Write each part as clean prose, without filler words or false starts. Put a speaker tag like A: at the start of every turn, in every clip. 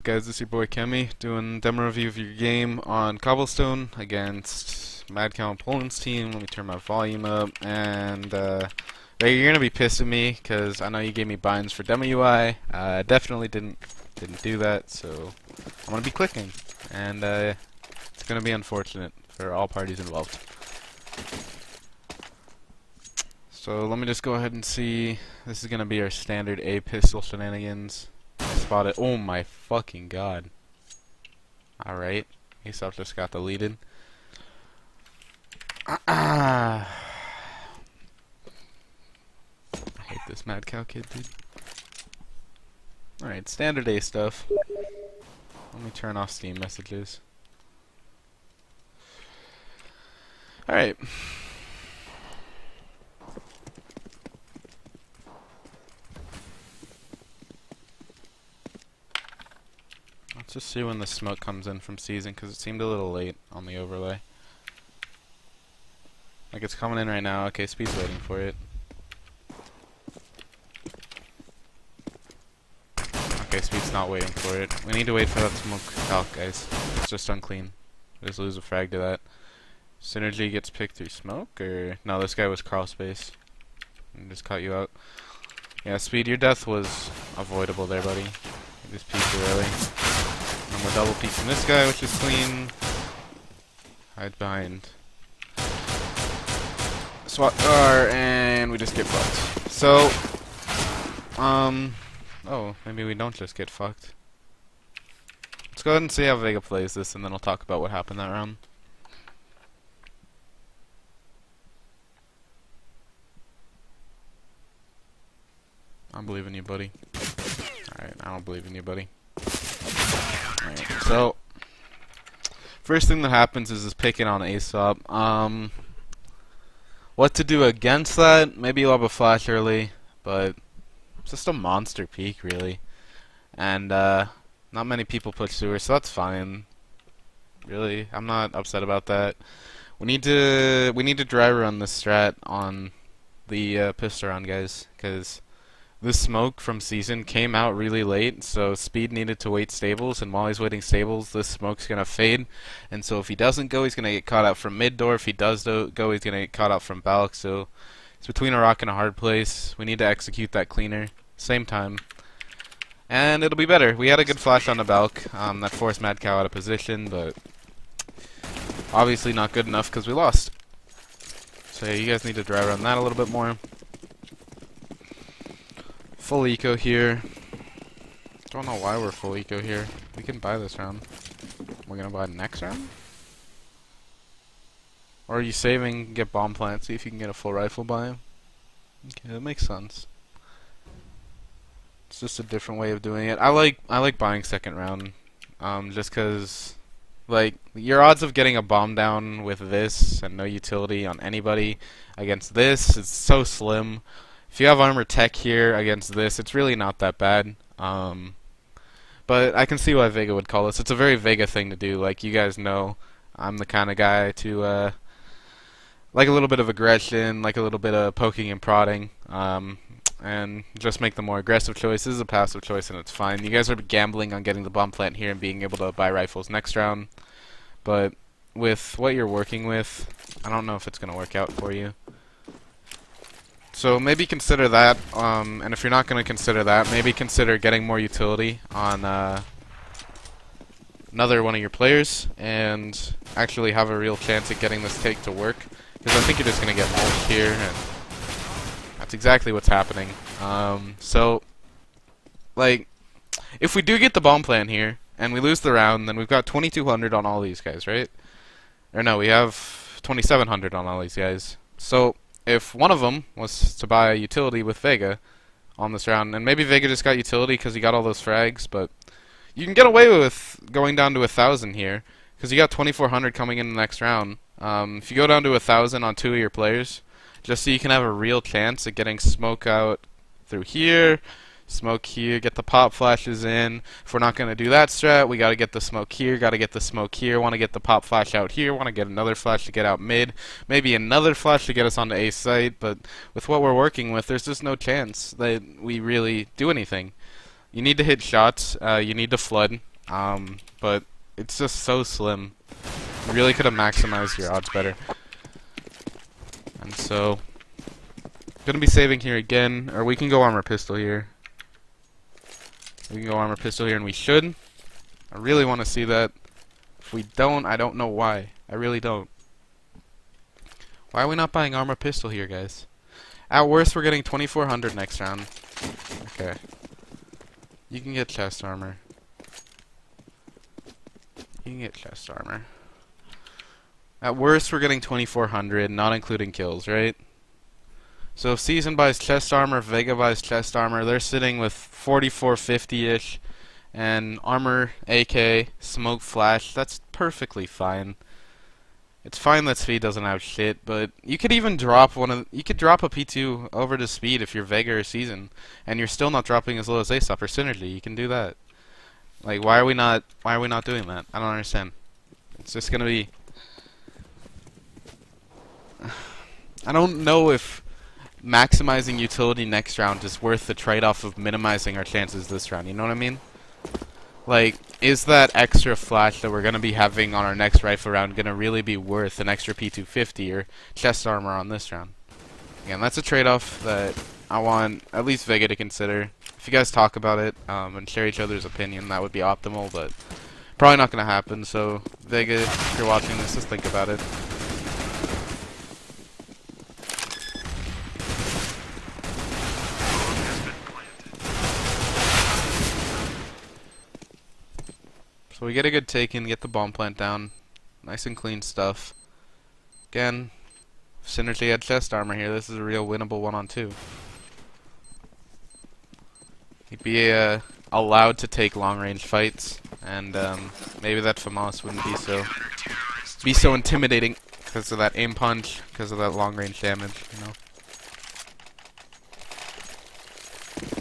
A: Guys, this is your boy Kemi doing demo review of your game on Cobblestone against Mad Cow and Poland's team. Let me turn my volume up, and you're gonna be pissed at me because I know you gave me binds for demo UI. Definitely didn't do that, so I'm gonna be clicking, and it's gonna be unfortunate for all parties involved. So let me just go ahead and see. This is gonna be our standard A pistol shenanigans. Spot it. Oh my fucking god. Alright. Aesop just got deleted. I hate this Mad Cow kid, dude. Alright, standard A stuff. Let me turn off Steam messages. Alright. Let's just see when the smoke comes in from season, because it seemed a little late on the overlay. Like, it's coming in right now. Okay, Speed's waiting for it. Okay, Speed's not waiting for it. We need to wait for that smoke out, guys. It's just unclean. We just lose a frag to that. Synergy gets picked through smoke, or... No, this guy was crawl space. And just caught you out. Yeah, Speed, your death was avoidable there, buddy. You just peeked too early. And we're double peeking this guy, which is clean. Hide behind SWAT car, and we just get fucked. So, oh, maybe we don't just get fucked. Let's go ahead and see how Vega plays this, and then we'll talk about what happened that round. I believe in you, buddy. Alright, I don't believe in you, buddy. Alright, so first thing that happens is picking on Aesop. What to do against that? Maybe you'll have a flash early, but it's just a monster peak, really. And not many people put sewer, so that's fine. Really, I'm not upset about that. We need to dry run this strat on the pistol round, guys, because this smoke from season came out really late, so Speed needed to wait stables, and while he's waiting stables, this smoke's gonna fade. And so if he doesn't go, he's gonna get caught out from mid door. If he does go, he's gonna get caught out from Balk. So it's between a rock and a hard place. We need to execute that cleaner, same time, and it'll be better. We had a good flash on the Balk that forced Mad Cow out of position, but obviously not good enough because we lost. So yeah, you guys need to dry run that a little bit more. Full eco here. Don't know why we're full eco here. We can buy this round. We're gonna buy next round? Or are you saving, get bomb plant, see if you can get a full rifle buy? Okay, that makes sense. It's just a different way of doing it. I like buying second round. Just cause like your odds of getting a bomb down with this and no utility on anybody against this is so slim. If you have armor tech here against this, it's really not that bad. But I can see why Vega would call this. It's a very Vega thing to do. Like, you guys know, I'm the kind of guy to like a little bit of aggression, like a little bit of poking and prodding, and just make the more aggressive choice. This is a passive choice, and it's fine. You guys are gambling on getting the bomb plant here and being able to buy rifles next round. But with what you're working with, I don't know if it's going to work out for you. So maybe consider that, and if you're not going to consider that, maybe consider getting more utility on another one of your players, and actually have a real chance at getting this take to work, because I think you're just going to get mulched here, and that's exactly what's happening. So, like, if we do get the bomb plant here, and we lose the round, then we've got 2,200 on all these guys, right? Or no, we have 2,700 on all these guys. So if one of them was to buy a utility with Vega on this round, and maybe Vega just got utility because he got all those frags, but you can get away with going down to 1,000 here because you got 2,400 coming in the next round. If you go down to 1,000 on two of your players, just so you can have a real chance at getting smoke out through here, smoke here, get the pop flashes in. If we're not going to do that strat, we got to get the smoke here, got to get the smoke here, want to get the pop flash out here, want to get another flash to get out mid, maybe another flash to get us onto A site, but with what we're working with, there's just no chance that we really do anything. You need to hit shots, you need to flood, But it's just so slim. You really could have maximized your odds better. And so, gonna be saving here again, or we can go armor pistol here. We can go armor pistol here, and we should. I really want to see that. If we don't, I don't know why. I really don't. Why are we not buying armor pistol here, guys? At worst, we're getting 2400 next round. Okay. You can get chest armor. You can get chest armor. At worst, we're getting 2400, not including kills, right? So if Season buys chest armor, Vega buys chest armor, they're sitting with 4450-ish. And armor, AK, smoke, flash, that's perfectly fine. It's fine that speed doesn't have shit, but you could even drop you could drop a P2 over to speed if you're Vega or Season, and you're still not dropping as low as Aesop or Synergy. You can do that. Like, why are we not doing that? I don't understand. It's just gonna be... I don't know if maximizing utility next round is worth the trade-off of minimizing our chances this round, you know what I mean? Like, is that extra flash that we're going to be having on our next rifle round going to really be worth an extra P250 or chest armor on this round? Again, that's a trade-off that I want at least Vega to consider. If you guys talk about it and share each other's opinion, that would be optimal, but probably not going to happen. So, Vega, if you're watching this, just think about it. So we get a good take in, get the bomb plant down. Nice and clean stuff. Again, Synergy had chest armor here. This is a real winnable 1-on-2. He'd be allowed to take long-range fights, and maybe that FAMAS wouldn't be so intimidating because of that aim punch, because of that long-range damage, you know.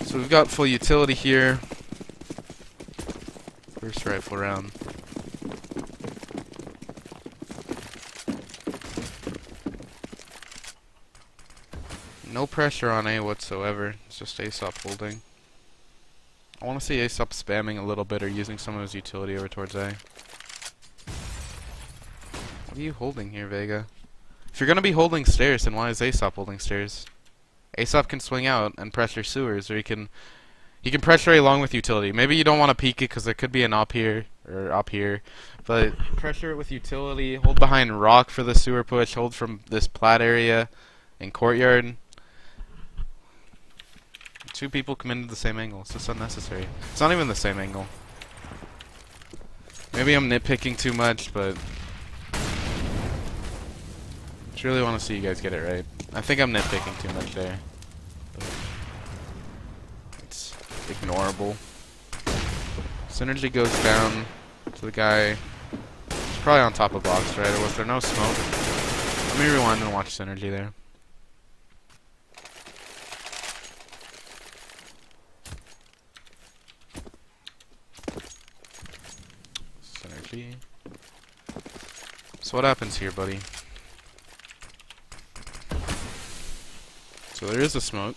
A: So we've got full utility here. First rifle round. No pressure on A whatsoever. It's just Aesop holding. I want to see Aesop spamming a little bit or using some of his utility over towards A. What are you holding here, Vega? If you're going to be holding stairs, then why is Aesop holding stairs? Aesop can swing out and pressure sewers, or he can pressure A along with utility. Maybe you don't want to peek it because there could be an up here, but pressure it with utility, hold behind rock for the sewer push, hold from this plat area and courtyard. Two people come into the same angle. It's just unnecessary. It's not even the same angle. Maybe I'm nitpicking too much, but I just really want to see you guys get it right. I think I'm nitpicking too much there. Ignorable. Synergy goes down to the guy. He's probably on top of box, right? Or was there no smoke? Let me rewind and watch Synergy there. Synergy. So what happens here, buddy? So there is a smoke.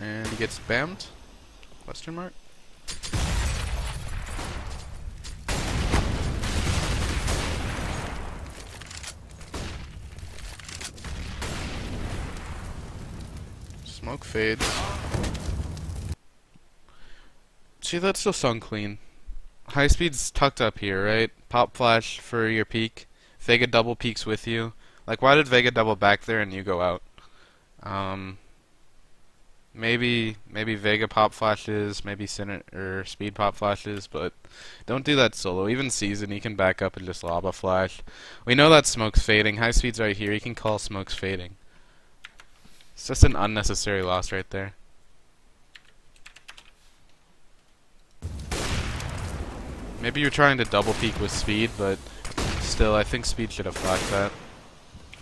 A: And he gets spammed? Question mark? Smoke fades. See, that's still sung clean. High speed's tucked up here, right? Pop flash for your peek. Vega double peeks with you. Like, why did Vega double back there and you go out? Maybe Vega pop flashes, maybe or speed pop flashes, but don't do that solo. Even Season, he can back up and just lob a flash. We know that smoke's fading. High speed's right here. He can call smoke's fading. It's just an unnecessary loss right there. Maybe you're trying to double peek with speed, but still, I think speed should have flashed that.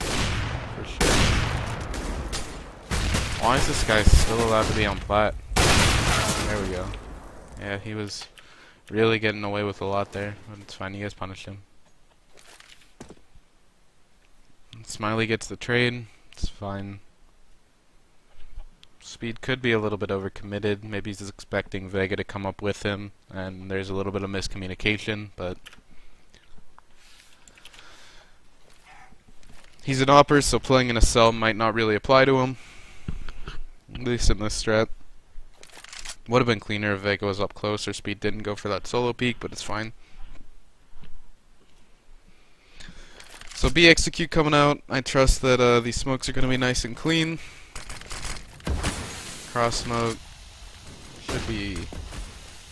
A: For sure. Why is this guy still allowed to be on plat? There we go. Yeah, he was really getting away with a lot there. But it's fine, you guys punished him. Smiley gets the trade. It's fine. Speed could be a little bit overcommitted. Maybe he's expecting Vega to come up with him, and there's a little bit of miscommunication, but he's an opper, so playing in a cell might not really apply to him. At least in this strat. Would have been cleaner if Vega was up close or Speed didn't go for that solo peek, but it's fine. So B execute coming out. I trust that these smokes are going to be nice and clean. Cross smoke should be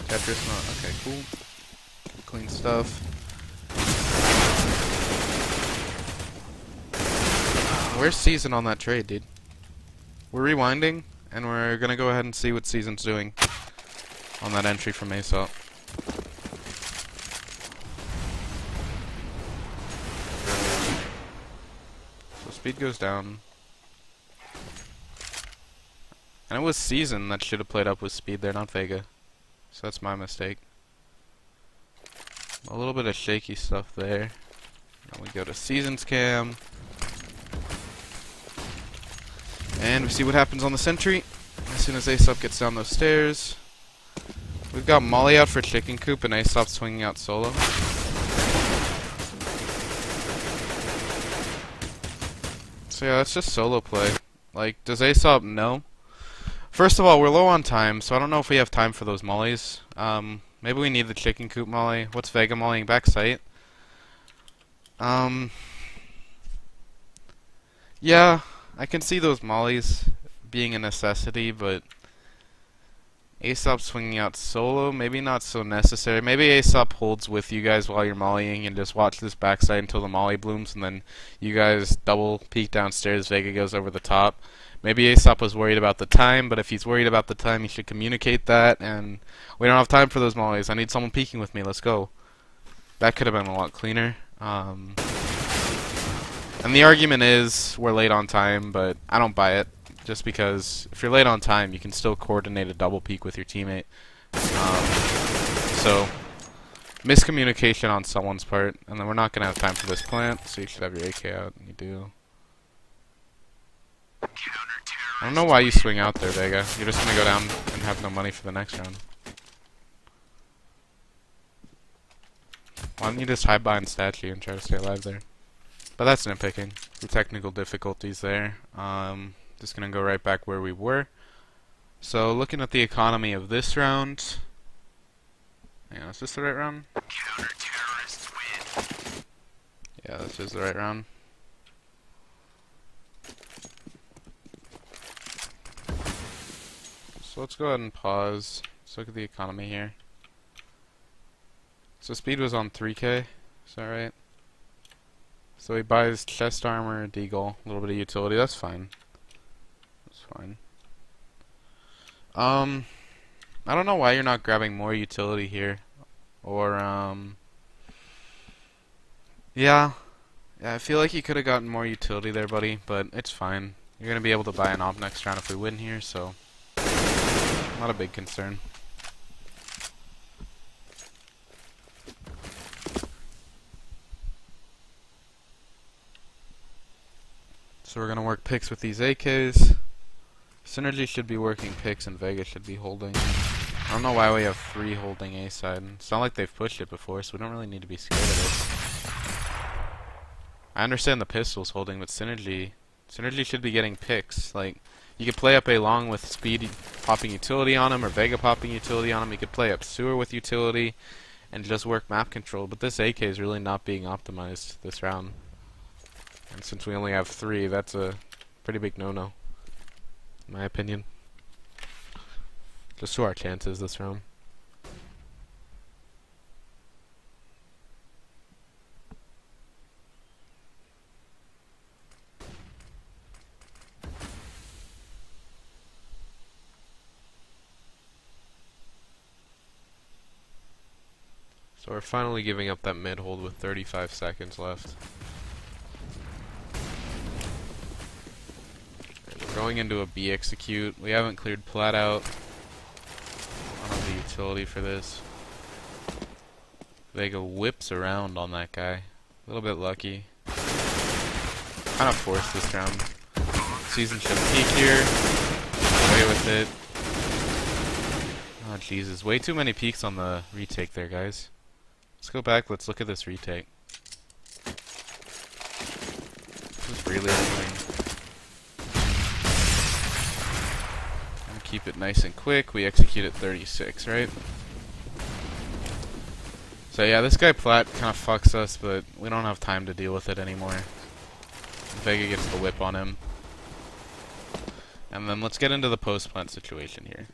A: Tetris smoke. Okay, cool. Clean stuff. Where's Season on that trade, dude? We're rewinding, and we're gonna go ahead and see what Season's doing on that entry from Aesop. So speed goes down. And it was Season that should have played up with speed there, not Vega. So that's my mistake. A little bit of shaky stuff there. Now we go to Season's cam. And we see what happens on the sentry. As soon as Aesop gets down those stairs. We've got Molly out for chicken coop and Aesop swinging out solo. So yeah, that's just solo play. Like, does Aesop know? First of all, we're low on time, so I don't know if we have time for those mollies. Maybe we need the chicken coop molly. What's Vega mollying back sight? Yeah, I can see those mollies being a necessity, but Aesop swinging out solo, maybe not so necessary. Maybe Aesop holds with you guys while you're mollying and just watch this backside until the molly blooms, and then you guys double peek downstairs, Vega goes over the top. Maybe Aesop was worried about the time, but if he's worried about the time, he should communicate that, and we don't have time for those mollies. I need someone peeking with me, let's go. That could have been a lot cleaner. And the argument is, we're late on time, but I don't buy it. Just because, if you're late on time, you can still coordinate a double peek with your teammate. So, miscommunication on someone's part, and then we're not going to have time for this plant, so you should have your AK out, and you do. I don't know why you swing out there, Vega. You're just going to go down and have no money for the next round. Why don't you just hide behind statue and try to stay alive there? But that's nitpicking. The technical difficulties there. Just going to go right back where we were. So, looking at the economy of this round... Yeah, is this the right round?
B: Counter-terrorists win.
A: Yeah, this is the right round. So let's go ahead and pause. Let's look at the economy here. So speed was on 3k, is that right? So he buys chest armor, deagle, a little bit of utility, that's fine. That's fine. I don't know why you're not grabbing more utility here. Or, yeah, I feel like you could have gotten more utility there, buddy, but it's fine. You're going to be able to buy an op next round if we win here, so not a big concern. So we're going to work picks with these AKs. Synergy should be working picks and Vega should be holding. I don't know why we have 3 holding A side. It's not like they've pushed it before, so we don't really need to be scared of it. I understand the pistol's holding, but Synergy should be getting picks. Like, you could play up A long with Speed popping utility on him, or Vega popping utility on him. You could play up Sewer with utility, and just work map control. But this AK is really not being optimized this round. And since we only have 3, that's a pretty big no-no, in my opinion. Just to our chances this round. So we're finally giving up that mid hold with 35 seconds left. And we're going into a B execute. We haven't cleared plat out. I don't have the utility for this. Vega whips around on that guy. A little bit lucky. Kind of forced this round. Season should peek here. away with it. Oh, Jesus. Way too many peeks on the retake there, guys. Let's go back. Let's look at this retake. This is really annoying. Gonna keep it nice and quick. We execute at 36, right? So yeah, this guy Platt kind of fucks us, but we don't have time to deal with it anymore. Vega gets the whip on him. And then let's get into the post-plant situation here.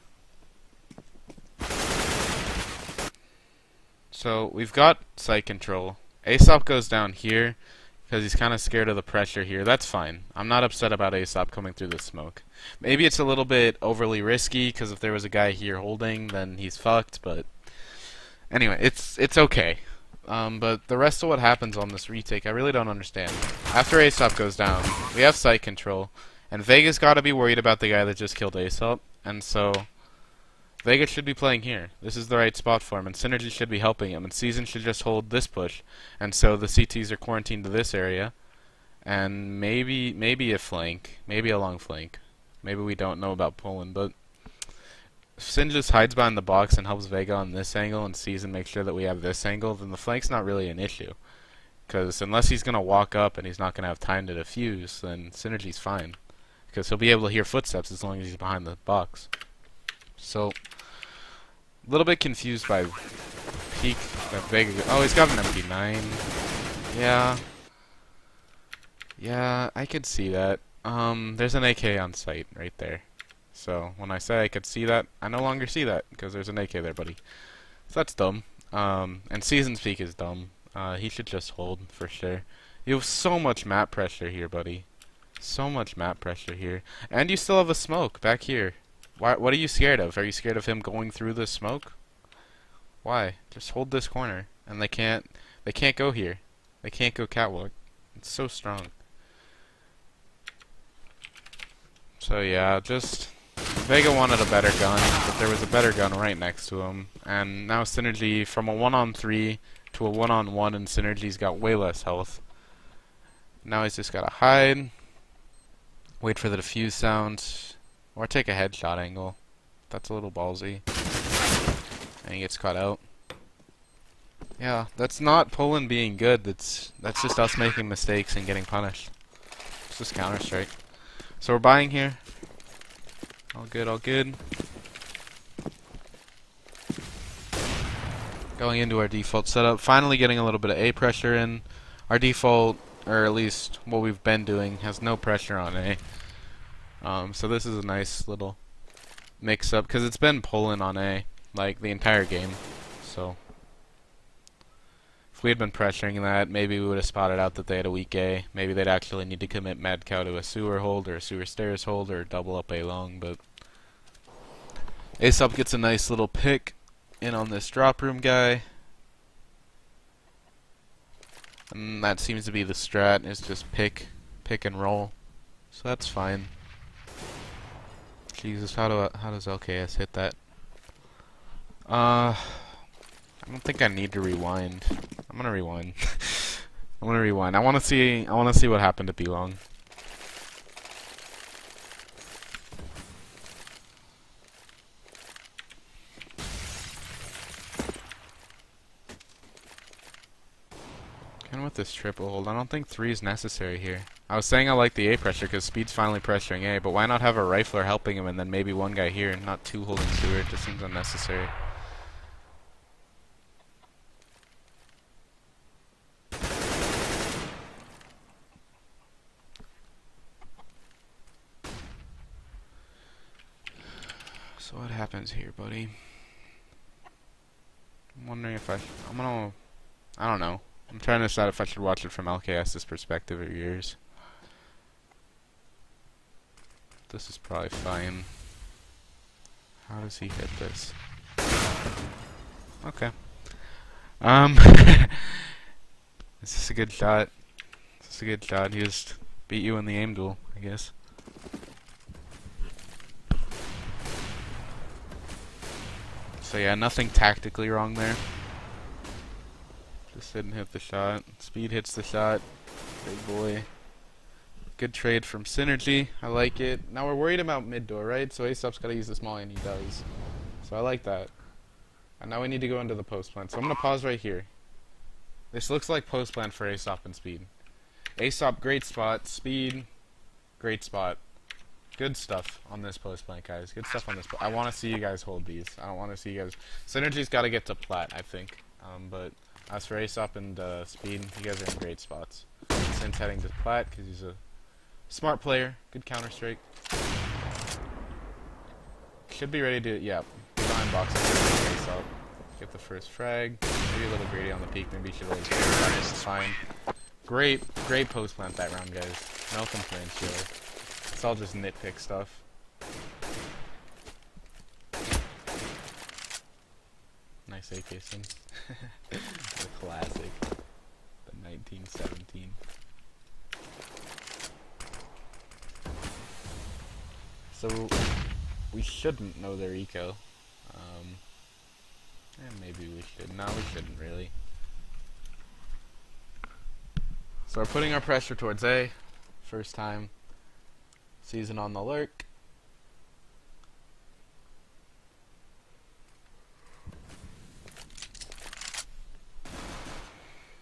A: So we've got site control. Aesop goes down here because he's kind of scared of the pressure here. That's fine. I'm not upset about Aesop coming through the smoke. Maybe it's a little bit overly risky because if there was a guy here holding, then he's fucked. But anyway, it's okay. But the rest of what happens on this retake, I really don't understand. After Aesop goes down, we have site control, and Vega's got to be worried about the guy that just killed Aesop, and so Vega should be playing here. This is the right spot for him, and Synergy should be helping him, and Season should just hold this push, and so the CTs are quarantined to this area, and maybe a flank, maybe a long flank. Maybe we don't know about Poland, but if Sin just hides behind the box and helps Vega on this angle, and Season makes sure that we have this angle, then the flank's not really an issue. Because unless he's going to walk up and he's not going to have time to defuse, then Synergy's fine. Because he'll be able to hear footsteps as long as he's behind the box. So, a little bit confused by peek that Vega. Oh, he's got an MP9. Yeah, I could see that. There's an AK on site right there. So when I say I could see that, I no longer see that because there's an AK there, buddy. So that's dumb. And Season's peek is dumb. He should just hold for sure. You have so much map pressure here, buddy. So much map pressure here, and you still have a smoke back here. Why? What are you scared of? Are you scared of him going through the smoke? Why? Just hold this corner, and they can't go here. They can't go catwalk. It's so strong. So yeah, just Vega wanted a better gun, but there was a better gun right next to him, and now Synergy from a 1-on-3 to a 1-on-1, and Synergy's got way less health. Now he's just gotta hide, wait for the defuse sound, or take a headshot angle. That's a little ballsy. And he gets caught out. Yeah, that's not Poland being good. That's just us making mistakes and getting punished. It's just Counter-Strike. So we're buying here. All good, all good. Going into our default setup. Finally getting a little bit of A pressure in. Our default, or at least what we've been doing, has no pressure on A. So this is a nice little mix-up, because it's been Poland on A, like, the entire game. So if we had been pressuring that, maybe we would have spotted out that they had a weak A. Maybe they'd actually need to commit Mad Cow to a sewer hold, or a sewer stairs hold, or double up A long, but Aesop gets a nice little pick in on this drop room guy. And that seems to be the strat, is just pick and roll. So that's fine. Jesus, how does LKS hit that? I don't think I need to rewind. I'm gonna rewind. I'm gonna rewind. I wanna see what happened to B-Long. With this triple hold, I don't think 3 is necessary here. I was saying I like the A pressure because Speed's finally pressuring A, but why not have a rifler helping him and then maybe one guy here and not 2 holding sewer? It just seems unnecessary. So what happens here, buddy? I'm wondering if I don't know. I'm trying to decide if I should watch it from LKS's perspective or yours. This is probably fine. How does he hit this? Okay. Is this a good shot? Is this a good shot? He just beat you in the aim duel, I guess. So yeah, nothing tactically wrong there. Just didn't hit the shot. Speed hits the shot. Big boy. Good trade from Synergy. I like it. Now we're worried about mid door, right? So Aesop's got to use the small, and he does. So I like that. And now we need to go into the post plant. So I'm going to pause right here. This looks like post plant for Aesop and Speed. Aesop, great spot. Speed, great spot. Good stuff on this post plant, guys. Good stuff on this. I want to see you guys hold these. I don't want to see you guys. Synergy's got to get to plat, I think. But as for Aesop and Speed, you guys are in great spots. Since heading to plat because he's a smart player. Good counter strike. Should be ready to, yeah. Behind box. Aesop. Get the first frag. Maybe a little greedy on the peak. Maybe he should always get it. It's fine. Great post plant that round, guys. No complaints, really. It's all just nitpick stuff. Nice AK sim. The classic. The 1917. So, we shouldn't know their eco. And maybe we should. No, we shouldn't really. So we're putting our pressure towards A. First time. Season on the lurk.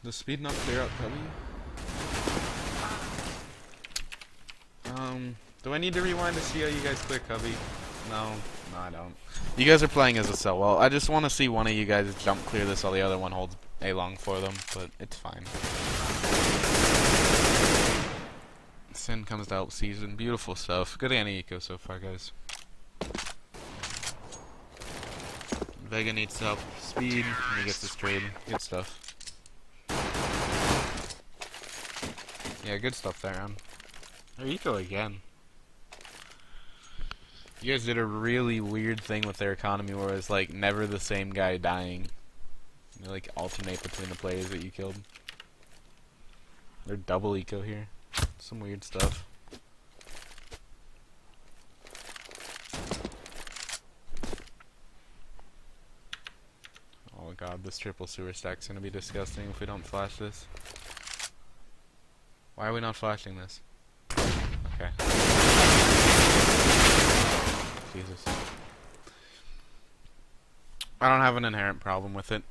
A: Does Speed not clear out Cubby? Do I need to rewind to see how you guys clear Cubby? No, I don't. You guys are playing as a cell. Well, I just want to see one of you guys jump clear this while the other one holds A long for them, but it's fine. Sin comes to help season. Beautiful stuff. Good anti-eco so far, guys. Vega needs help. Speed, and he gets this trade. Good stuff. Yeah, good stuff there, man. Their eco again. You guys did a really weird thing with their economy where it's like never the same guy dying. You like alternate between the players that you killed. They're double eco here. Some weird stuff. Oh god, this triple sewer stack's gonna be disgusting if we don't flash this. Why are we not flashing this? Okay. Jesus. I don't have an inherent problem with it.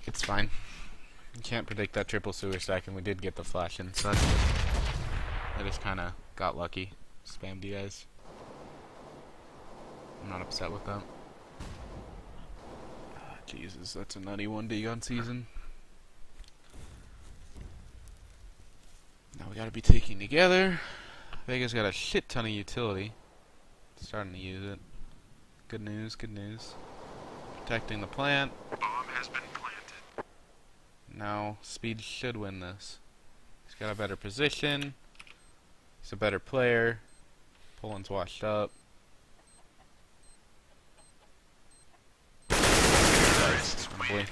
A: It's fine. You can't predict that triple sewer stack, and we did get the flash in, so that's good. I just kinda got lucky. Spammed you guys. I'm not upset with that. Jesus, that's a nutty 1D gun season. Now we gotta be taking together. Vega's got a shit ton of utility. Starting to use it. Good news, good news. Protecting the plant.
B: Bomb has been planted.
A: Now, Speed should win this. He's got a better position. He's a better player. Poland's washed up. Oh boy.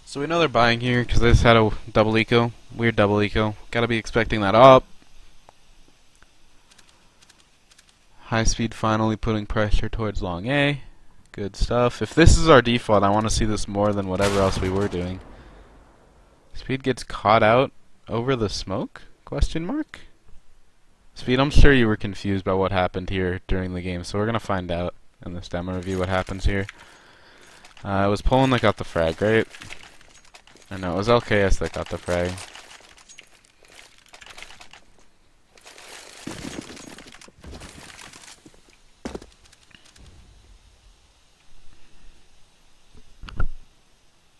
A: So we know they're buying here because they just had a double eco. Weird double eco. Gotta be expecting that up. High speed finally putting pressure towards long A. Good stuff. If this is our default, I want to see this more than whatever else we were doing. Speed gets caught out over the smoke? Question mark? Speed, I'm sure you were confused by what happened here during the game, so we're gonna find out in this demo review what happens here. It was Poland that got the frag, right? Or no, it was LKS that got the frag.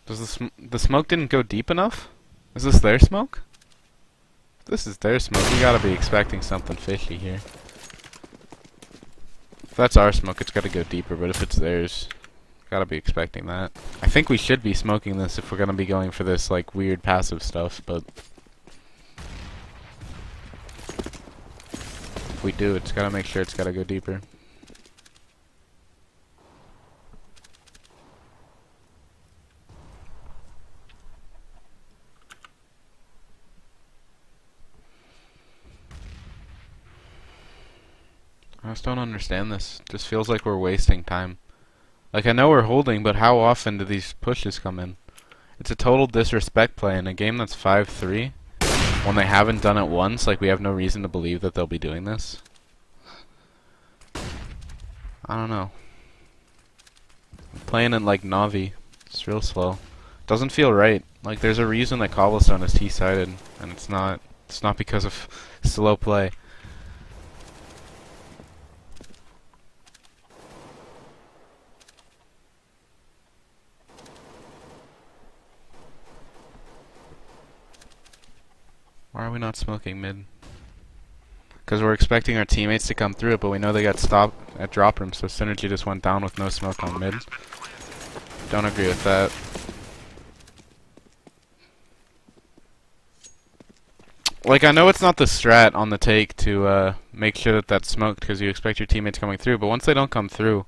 A: Does the smoke didn't go deep enough? Is this their smoke? If this is their smoke, we gotta be expecting something fishy here. If that's our smoke, it's gotta go deeper, but if it's theirs, gotta be expecting that. I think we should be smoking this if we're gonna be going for this, like, weird passive stuff, but if we do, it's gotta make sure it's gotta go deeper. I just don't understand this. Just feels like we're wasting time. Like, I know we're holding, but how often do these pushes come in? It's a total disrespect play in a game that's 5-3. When they haven't done it once, like, we have no reason to believe that they'll be doing this. I don't know. I'm playing it like Navi. It's real slow. Doesn't feel right. Like, there's a reason that Cobblestone is T-sided, and it's not. It's not because of slow play. Why are we not smoking mid? Because we're expecting our teammates to come through it, but we know they got stopped at drop room, so Synergy just went down with no smoke on mid. Don't agree with that. Like, I know it's not the strat on the take to make sure that that's smoked because you expect your teammates coming through, but once they don't come through,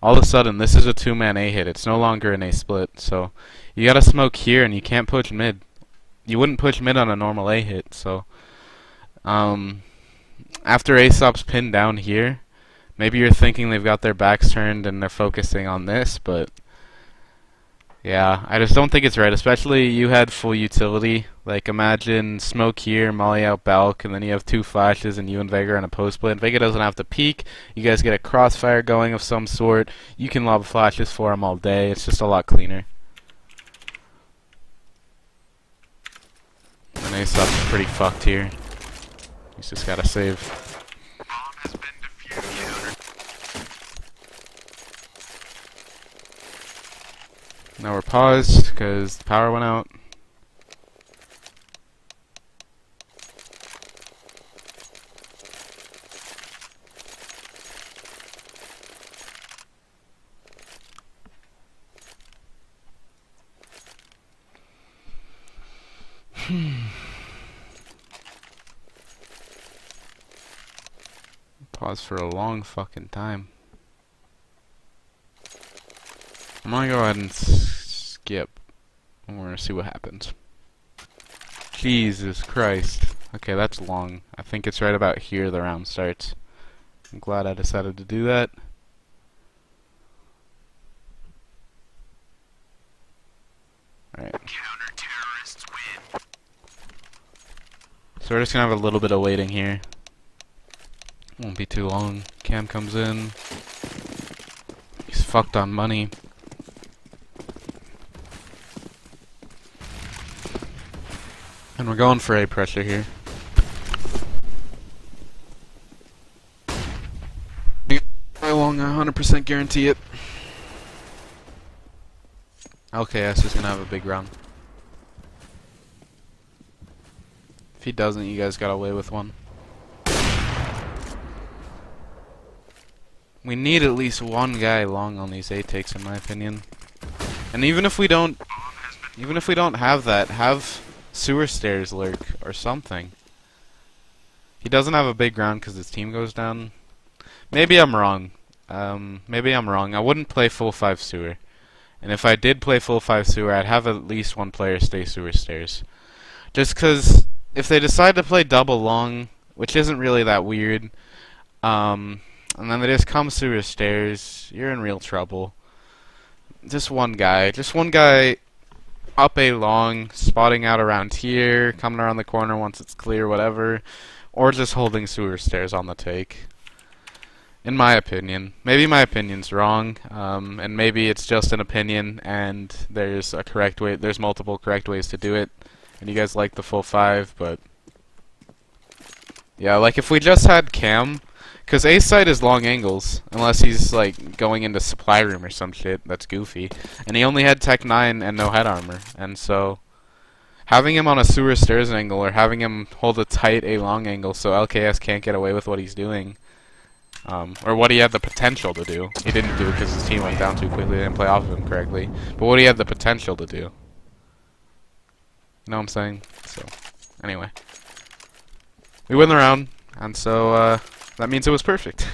A: all of a sudden this is a two-man A hit. It's no longer an A split, so you gotta smoke here and you can't push mid. You wouldn't push mid on a normal A hit, so after Aesop's pinned down here, maybe you're thinking they've got their backs turned and they're focusing on this, but yeah, I just don't think it's right, especially you had full utility. Like, imagine smoke here, molly out Balk, and then you have two flashes and you and Vega are in a post play. And Vega doesn't have to peek. You guys get a crossfire going of some sort. You can lob flashes for him all day. It's just a lot cleaner. And Aesop's pretty fucked here. He's just gotta save.
B: Bomb has been defused.
A: Now we're paused because the power went out. Pause for a long fucking time. I'm gonna go ahead and skip. And we're gonna see what happens. Jesus Christ. Okay, that's long. I think it's right about here the round starts. I'm glad I decided to do that. Alright.
B: Counter-terrorists win.
A: So we're just gonna have a little bit of waiting here. Won't be too long. Cam comes in. He's fucked on money. And we're going for A pressure here. How long? I 100% guarantee it. LKS is gonna have a big round. If he doesn't, you guys got away with one. We need at least one guy long on these A takes, in my opinion. And even if we don't have that, have sewer stairs lurk or something. He doesn't have a big round because his team goes down. Maybe I'm wrong. Maybe I'm wrong. I wouldn't play full 5 sewer. And if I did play full 5 sewer, I'd have at least one player stay sewer stairs. Just because if they decide to play double long, which isn't really that weird, and then they just come sewer stairs, you're in real trouble. Just one guy up A long, spotting out around here, coming around the corner once it's clear, whatever, or just holding sewer stairs on the take. In my opinion. Maybe my opinion's wrong, and maybe it's just an opinion, and there's a correct way, there's multiple correct ways to do it, and you guys like the full 5, but yeah, like if we just had Cam, because A side is long angles, unless he's like going into supply room or some shit that's goofy, and he only had Tech 9 and no head armor, and so having him on a sewer stairs angle or having him hold a tight A long angle so LKS can't get away with what he's doing, or what he had the potential to do. He didn't do it because his team went down too quickly, they didn't play off of him correctly, but what he had the potential to do. You know what I'm saying? So, anyway. We win the round, and so, that means it was perfect.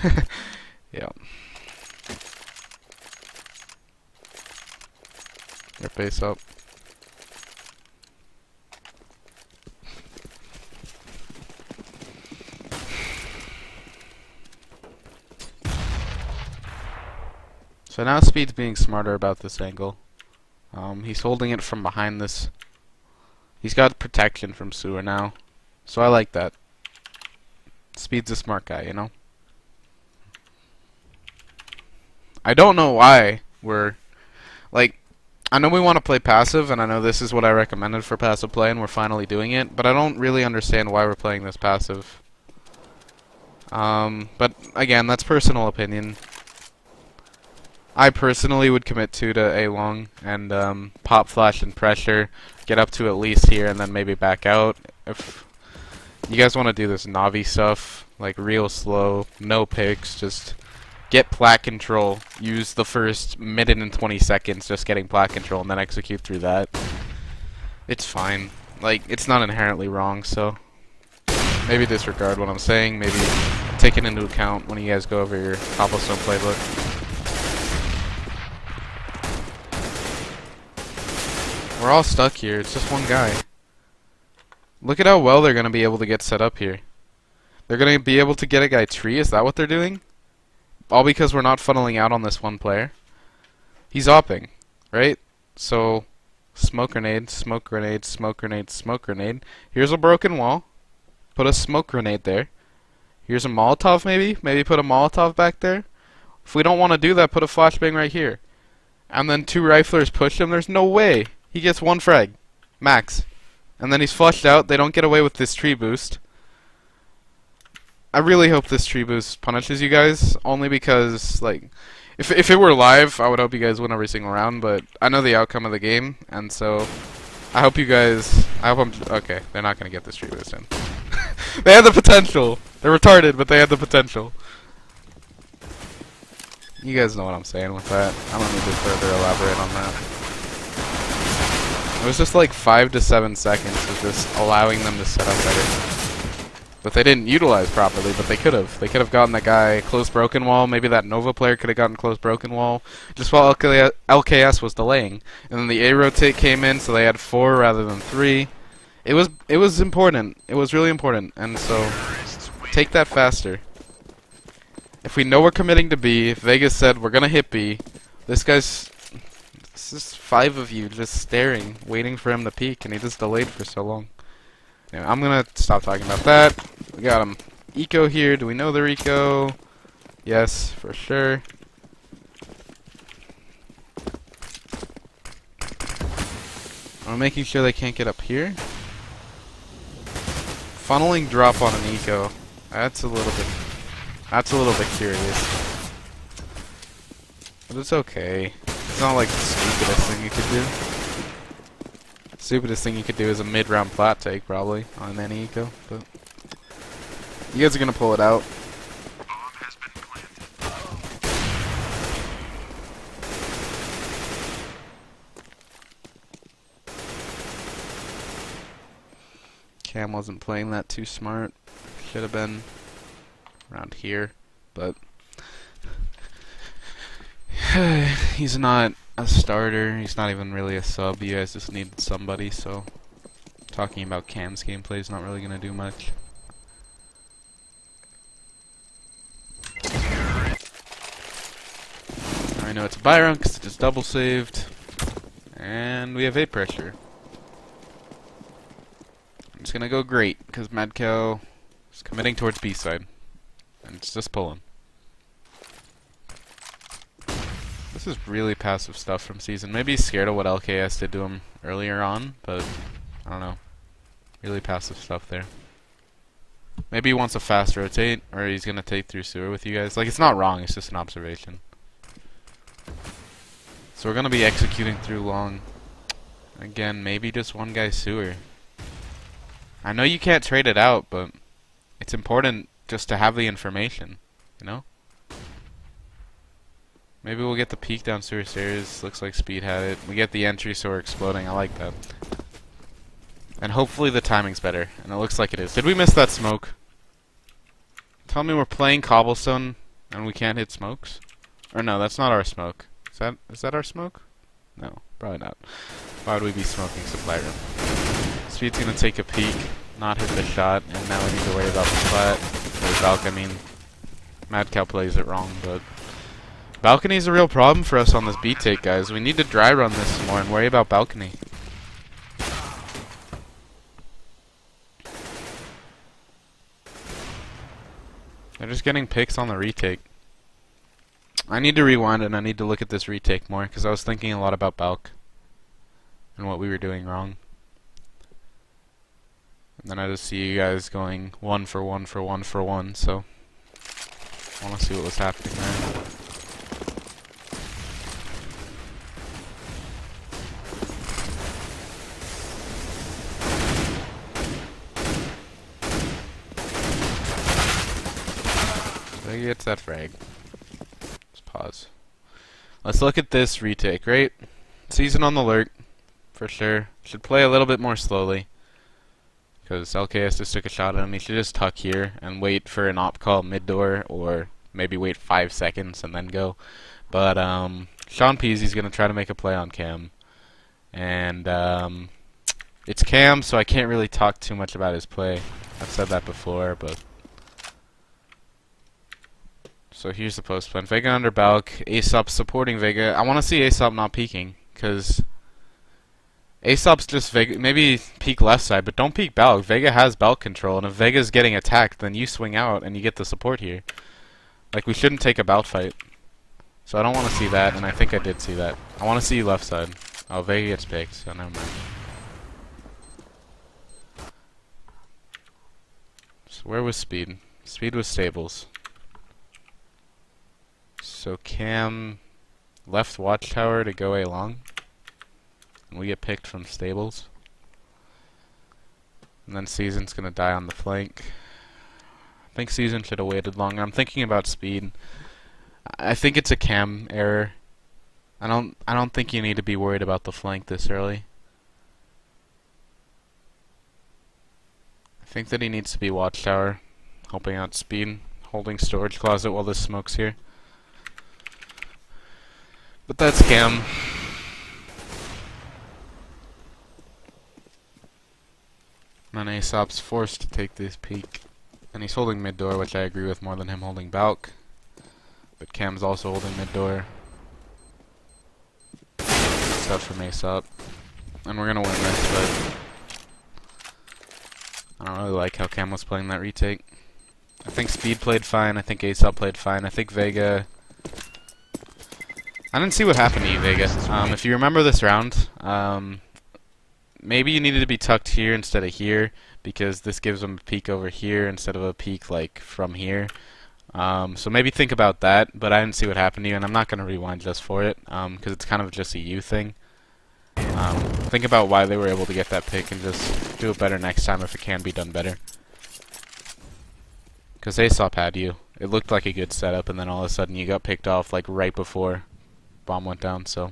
A: Yeah. Your face up. So now Speed's being smarter about this angle. He's holding it from behind this. He's got protection from sewer now. So I like that. Speed's a smart guy, you know? I don't know why we're... Like, I know we want to play passive, and I know this is what I recommended for passive play, and we're finally doing it, but I don't really understand why we're playing this passive. But, again, that's personal opinion. I personally would commit 2 to A long, and pop flash and pressure, get up to at least here, and then maybe back out. If you guys want to do this Navi stuff, like real slow, no picks, just get plat control, use the first minute and 20 seconds just getting plat control, and then execute through that. It's fine. Like, it's not inherently wrong, so maybe disregard what I'm saying, maybe take it into account when you guys go over your cobblestone playbook. We're all stuck here. It's just one guy. Look at how well they're going to be able to get set up here. They're going to be able to get a guy tree. Is that what they're doing? All because we're not funneling out on this one player. He's opping, right? So, smoke grenade, smoke grenade, smoke grenade, smoke grenade. Here's a broken wall. Put a smoke grenade there. Here's a Molotov maybe. Maybe put a Molotov back there. If we don't want to do that, put a flashbang right here. And then 2 riflers push him. There's no way. He gets 1 frag. Max. And then he's flushed out. They don't get away with this tree boost. I really hope this tree boost punishes you guys. Only because, like, if it were live, I would hope you guys win every single round. But I know the outcome of the game. And so, I hope you guys... okay, they're not going to get this tree boost in. They had the potential. They're retarded, but they had the potential. You guys know what I'm saying with that. I don't need to further elaborate on that. It was just like 5 to 7 seconds of just allowing them to set up better. But they didn't utilize properly, but they could have. They could have gotten that guy close broken wall. Maybe that Nova player could have gotten close broken wall. Just while LKS was delaying. And then the A rotate came in, so they had 4 rather than 3. It was important. It was really important. And so, take that faster. If we know we're committing to B, if Vegas said we're going to hit B, this guy's... It's just 5 of you just staring, waiting for him to peek, and he just delayed for so long. Anyway, I'm gonna stop talking about that. We got him. Eco here. Do we know they're eco? Yes, for sure. I'm making sure they can't get up here. Funneling drop on an eco. That's a little bit curious. But it's okay. It's not like the stupidest thing you could do. Stupidest thing you could do is a mid-round plat take, probably, on any eco, but... You guys are gonna pull it out. Cam wasn't playing that too smart. Should have been around here, but... He's not a starter, he's not even really a sub, you guys just needed somebody, so talking about Cam's gameplay is not really going to do much. I know it's a buy round because it just double saved, and we have A pressure. It's going to go great because Mad Cow is committing towards B side, and it's just pulling. This is really passive stuff from Season. Maybe he's scared of what LKS did to him earlier on, but I don't know. Really passive stuff there. Maybe he wants a fast rotate, or he's gonna take through sewer with you guys. Like, it's not wrong, it's just an observation. So we're gonna be executing through long. Again, maybe just one guy sewer. I know you can't trade it out, but it's important just to have the information, you know? Maybe we'll get the peek down sewer stairs. Looks like Speed had it. We get the entry, so we're exploding. I like that. And hopefully the timing's better. And it looks like it is. Did we miss that smoke? Tell me we're playing cobblestone and we can't hit smokes? Or no, that's not our smoke. Is that our smoke? No, probably not. Why would we be smoking supply room? Speed's gonna take a peek, not hit the shot, and now we need to worry about the flat. Or Valk, I mean. Mad Cow plays it wrong, but... Balcony's a real problem for us on this B take, guys. We need to dry run this some more and worry about balcony. They're just getting picks on the retake. I need to rewind and I need to look at this retake more because I was thinking a lot about Balk and what we were doing wrong. And then I just see you guys going 1 for 1 for 1 for 1, so I want to see what was happening there. So he gets that frag. Let's pause. Let's look at this retake, right? Season on the lurk, for sure. Should play a little bit more slowly. Because LKS just took a shot at him. He should just tuck here and wait for an op call mid-door, or maybe wait 5 seconds and then go. But Sean Peasy's going to try to make a play on Cam. And it's Cam, so I can't really talk too much about his play. I've said that before, but... So here's the post plan. Vega under Balk. Aesop supporting Vega. I want to see Aesop not peeking, because... Aesop's just Vega, maybe peek left side, but don't peek Balk. Vega has Balk control, and if Vega's getting attacked, then you swing out and you get the support here. Like, we shouldn't take a bout fight. So I don't want to see that, and I think I did see that. I want to see left side. Oh, Vega gets picked, so never mind. So where was Speed? Speed was Stables. So Cam left Watchtower to go A long. And we get picked from Stables. And then Season's gonna die on the flank. I think Season should have waited longer. I'm thinking about Speed. I think it's a Cam error. I don't think you need to be worried about the flank this early. I think that he needs to be Watchtower, helping out Speed, holding storage closet while this smoke's here. But that's Cam. And then Aesop's forced to take this peek. And he's holding mid-door, which I agree with more than him holding Balk. But Cam's also holding mid-door. Stuff from Aesop. And we're gonna win this, but... I don't really like how Cam was playing that retake. I think Speed played fine, I think Aesop played fine, I think Vega... I didn't see what happened to you, Vega. If you remember this round, maybe you needed to be tucked here instead of here, because this gives them a peek over here instead of a peek like from here. So maybe think about that, but I didn't see what happened to you, and I'm not going to rewind just for it, because it's kind of just a you thing. Think about why they were able to get that pick and just do it better next time if it can be done better. Because Aesop had you. It looked like a good setup, and then all of a sudden you got picked off like right before bomb went down, so...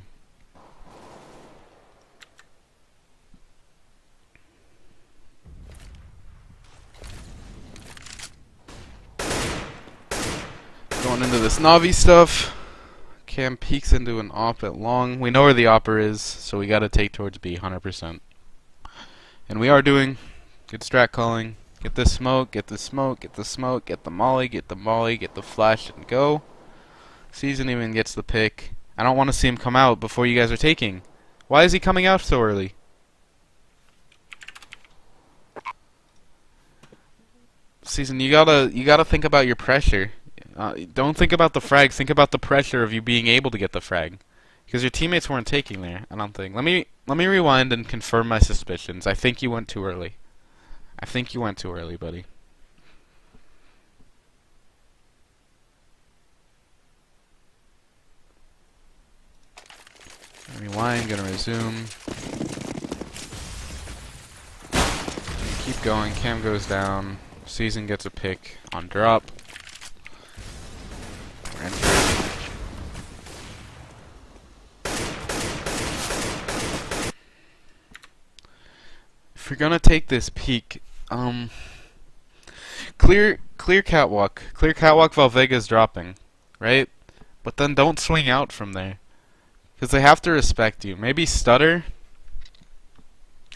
A: Going into this Navi stuff. Cam peeks into an op at long. We know where the opper is, so we gotta take towards B 100%. And we are doing good strat calling. Get this smoke, get the smoke, get the smoke, get the molly, get the molly, get the flash, and go. Season even gets the pick. I don't want to see him come out before you guys are taking. Why is he coming out so early? Season, you gotta think about your pressure. Don't think about the frag. Think about the pressure of you being able to get the frag, because your teammates weren't taking there. I don't think. Let me rewind and confirm my suspicions. I think you went too early. I think you went too early, buddy. Rewind. Gonna resume. Keep going. Cam goes down. Season gets a pick on drop. If you're gonna take this peek, clear catwalk while Vega's dropping, right? But then don't swing out from there, because they have to respect you. Maybe stutter.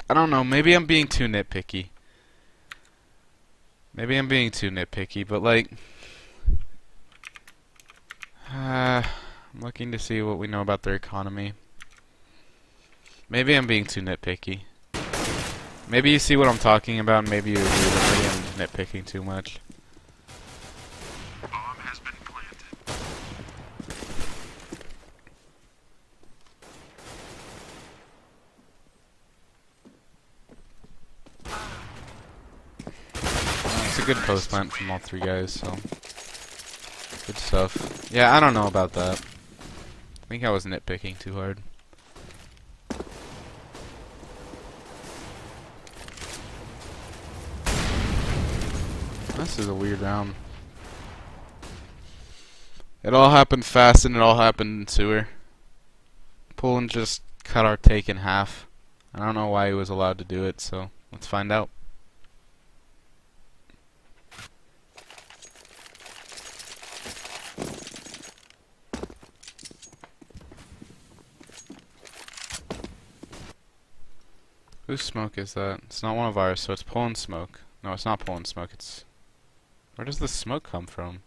A: I don't know. Maybe I'm being too nitpicky. But like, I'm looking to see what we know about their economy. Maybe I'm being too nitpicky. Maybe you see what I'm talking about, and maybe you agree that maybe I'm nitpicking too much.
B: Bomb has been planted.
A: It's a good post plant from all three guys, so good stuff. Yeah, I don't know about that. I think I was nitpicking too hard. This is a weird round. It all happened fast and it all happened in sewer. Poland just cut our take in half. I don't know why he was allowed to do it, so let's find out. Whose smoke is that? It's not one of ours, so it's Poland smoke. No, it's not Poland smoke, it's... Where does the smoke come from?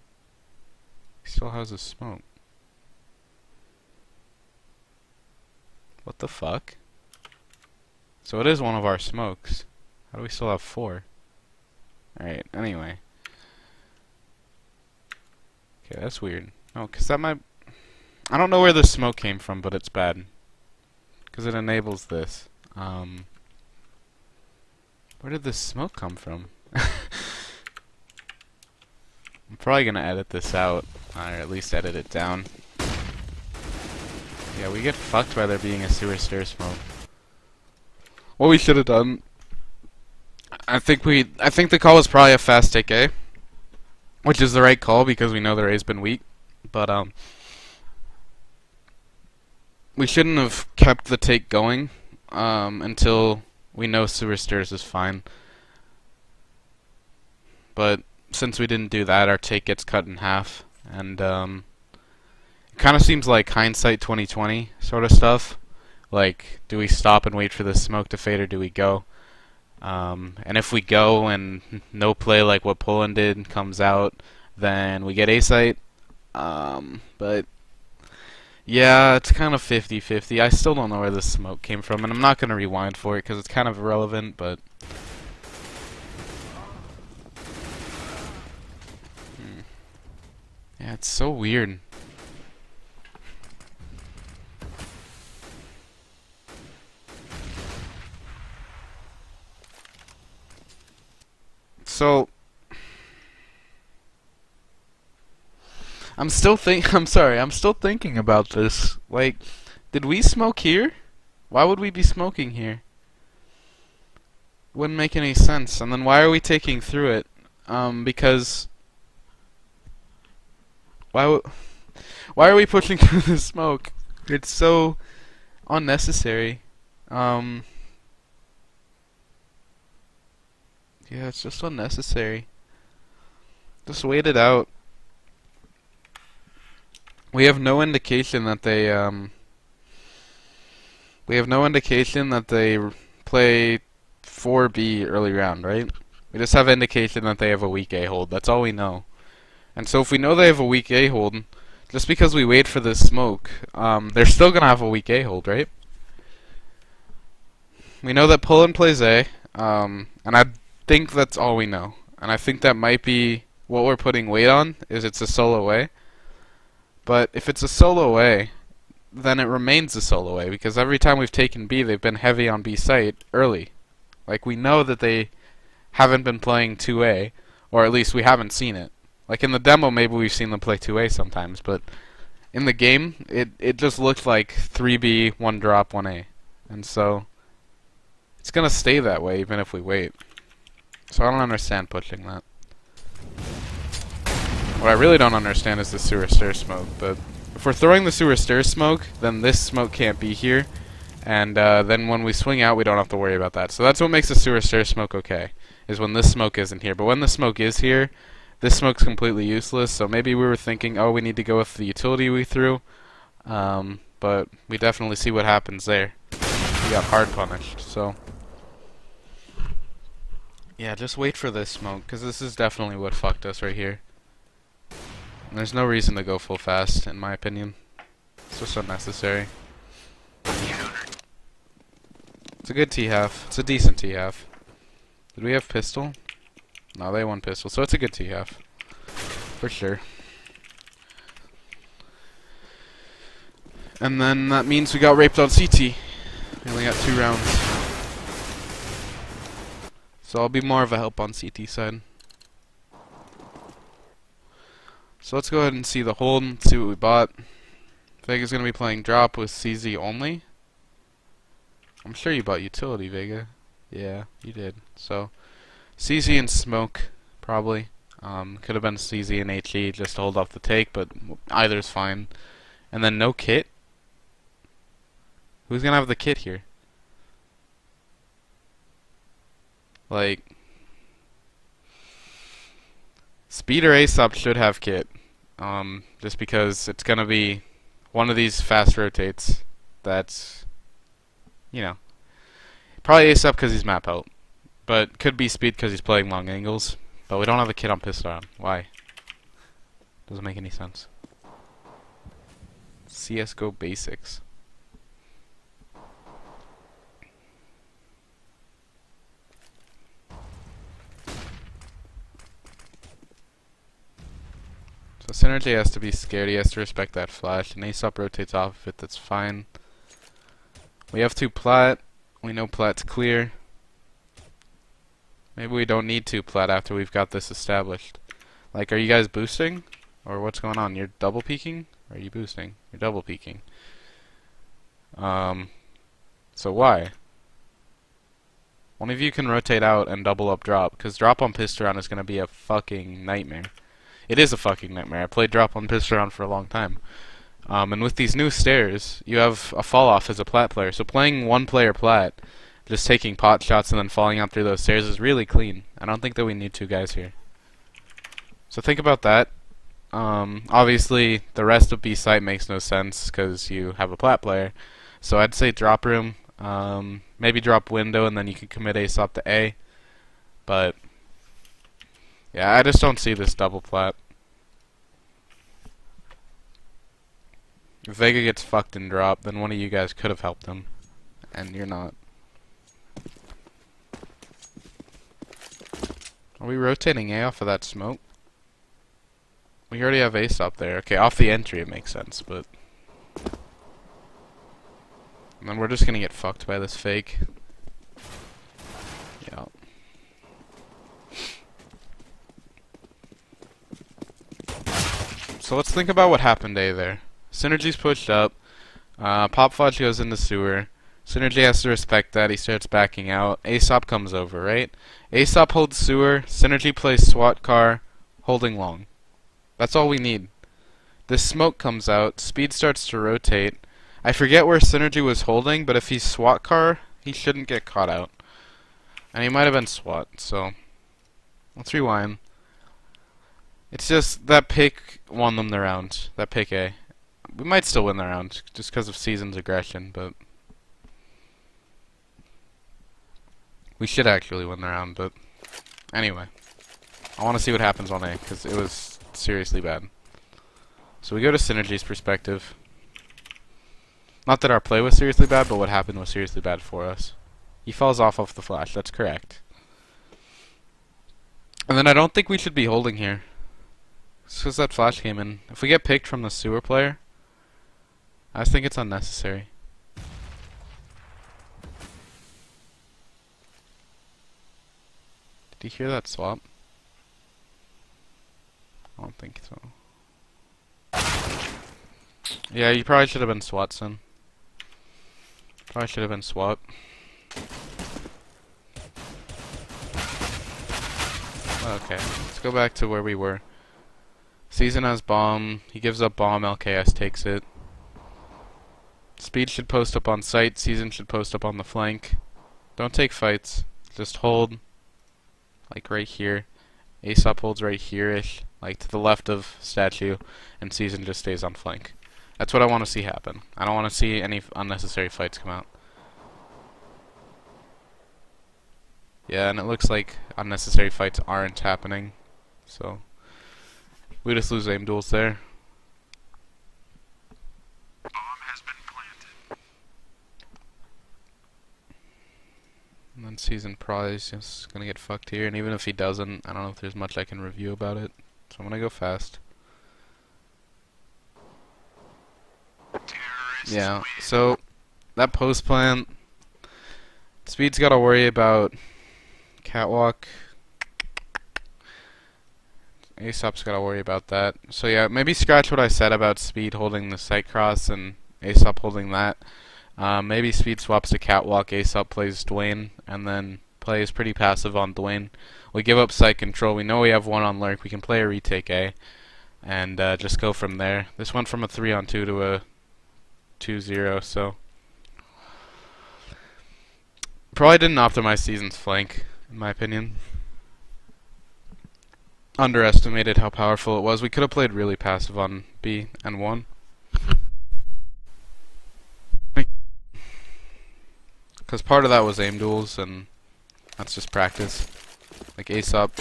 A: He still has his smoke. What the fuck? So it is one of our smokes. How do we still have 4? Alright, anyway. Okay, that's weird. No, because that might... I don't know where the smoke came from, but it's bad. Because it enables this. Where did this smoke come from? I'm probably gonna edit this out, or at least edit it down. Yeah, we get fucked by there being a sewer stair smoke. What we should have done, I think the call was probably a fast take A, which is the right call because we know their A's been weak. But we shouldn't have kept the take going until we know sewer stairs is fine. But since we didn't do that, our take gets cut in half, and it kind of seems like hindsight 2020 sort of stuff. Like, do we stop and wait for the smoke to fade, or do we go? And if we go and no play like what Poland did comes out, then we get A-site. But yeah, it's kind of 50-50. I still don't know where the smoke came from, and I'm not going to rewind for it because it's kind of irrelevant, but... Yeah, it's so weird. So I'm still thinking about this. Like, did we smoke here? Why would we be smoking here? Wouldn't make any sense. And then why are we taking through it? Because why are we pushing through the smoke? It's so unnecessary. Yeah, it's just unnecessary. Just wait it out. We have no indication that they play 4B early round, right? We just have indication that they have a weak A hold. That's all we know. And so if we know they have a weak A hold, just because we wait for this smoke, they're still gonna have a weak A hold, right? We know that Poland plays A, and I think that's all we know. And I think that might be what we're putting weight on, is it's a solo A. But if it's a solo A, then it remains a solo A, because every time we've taken B, they've been heavy on B site early. Like, we know that they haven't been playing 2A, or at least we haven't seen it. Like, in the demo, maybe we've seen them play 2A sometimes, but in the game, it just looked like 3B, 1 drop, 1A. And so, it's gonna stay that way even if we wait. So I don't understand pushing that. What I really don't understand is the sewer stair smoke, but if we're throwing the sewer stair smoke, then this smoke can't be here, and then when we swing out, we don't have to worry about that. So that's what makes the sewer stair smoke okay, is when this smoke isn't here. But when the smoke is here, this smoke's completely useless, so maybe we were thinking, oh, we need to go with the utility we threw, but we definitely see what happens there. We got hard punished, so... Yeah, just wait for this smoke, because this is definitely what fucked us right here. There's no reason to go full fast, in my opinion. Just unnecessary. It's a good T-half. It's a decent T-half. Did we have pistol? No, they won pistol, so it's a good T-half. For sure. And then that means we got raped on CT. We only got 2 rounds. So I'll be more of a help on CT side. So let's go ahead and see the hold and see what we bought. Vega's going to be playing drop with CZ only. I'm sure you bought utility, Vega. Yeah, you did. So CZ and smoke, probably. Could have been CZ and HE just to hold off the take, but either's fine. And then no kit? Who's going to have the kit here? Like, Speed or Aesop should have kit. Just because it's gonna be one of these fast rotates that's, you know, probably Aesop because he's map out, but could be Speed because he's playing long angles. But we don't have a kit on pistol round. Why? Doesn't make any sense. CS:GO basics. So Synergy has to be scared, he has to respect that flash, and Aesop rotates off of it, that's fine. We have 2 plat, we know plat's clear. Maybe we don't need 2 plat after we've got this established. Like, are you guys boosting? Or what's going on? You're double peeking? Or are you boosting? You're double peeking. So why? One of you can rotate out and double up drop, because drop on pistol round is going to be a fucking nightmare. It is a fucking nightmare. I played drop on pistol round for a long time. And with these new stairs, you have a fall off as a plat player. So playing one player plat, just taking pot shots and then falling out through those stairs is really clean. I don't think that we need 2 guys here. So think about that. Obviously, the rest of B site makes no sense because you have a plat player. So I'd say drop room, maybe drop window, and then you can commit Aesop to A. But yeah, I just don't see this double plat. If Vega gets fucked in drop, then one of you guys could have helped him. And you're not. Are we rotating A off of that smoke? We already have Aesop there. Okay, off the entry it makes sense, but... And then we're just gonna get fucked by this fake. Yeah. So let's think about what happened A there. Synergy's pushed up. Pop Fudge goes into sewer. Synergy has to respect that. He starts backing out. Aesop comes over, right? Aesop holds sewer. Synergy plays SWAT car, holding long. That's all we need. This smoke comes out. Speed starts to rotate. I forget where Synergy was holding, but if he's SWAT car, he shouldn't get caught out. And he might have been SWAT, so... Let's rewind. It's just that pick won them the round. That pick A. We might still win the round, just because of Season's aggression, but... We should actually win the round, but... Anyway. I want to see what happens on A, because it was seriously bad. So we go to Synergy's perspective. Not that our play was seriously bad, but what happened was seriously bad for us. He falls off the flash, that's correct. And then I don't think we should be holding here. It's because that flash came in. If we get picked from the sewer player, I just think it's unnecessary. Did you hear that swap? I don't think so. Yeah, you probably should have been Swatson. Probably should have been SWAT. Okay, let's go back to where we were. Season has bomb. He gives up bomb. LKS takes it. Speed should post up on site. Season should post up on the flank. Don't take fights. Just hold. Like right here. Aesop holds right here-ish. Like to the left of statue. And Season just stays on flank. That's what I want to see happen. I don't want to see any unnecessary fights come out. Yeah, and it looks like unnecessary fights aren't happening. So, we just lose aim duels there.
B: Bomb
A: And then Season probably is just gonna get fucked here, and even if he doesn't, I don't know if there's much I can review about it. So I'm gonna go fast. Yeah, so that post plant, Speed's gotta worry about Catwalk. Aesop's gotta worry about that. So yeah, maybe scratch what I said about Speed holding the sight cross and Aesop holding that. Maybe Speed swaps to Catwalk, Aesop plays Dwayne, and then plays pretty passive on Dwayne. We give up sight control. We know we have one on Lurk. We can play a retake A, and just go from there. This went from a 3-on-2 to a 2-0, so probably didn't optimize Season's flank, in my opinion. Underestimated how powerful it was. We could have played really passive on B and won. Because part of that was aim duels, and that's just practice. Like Aesop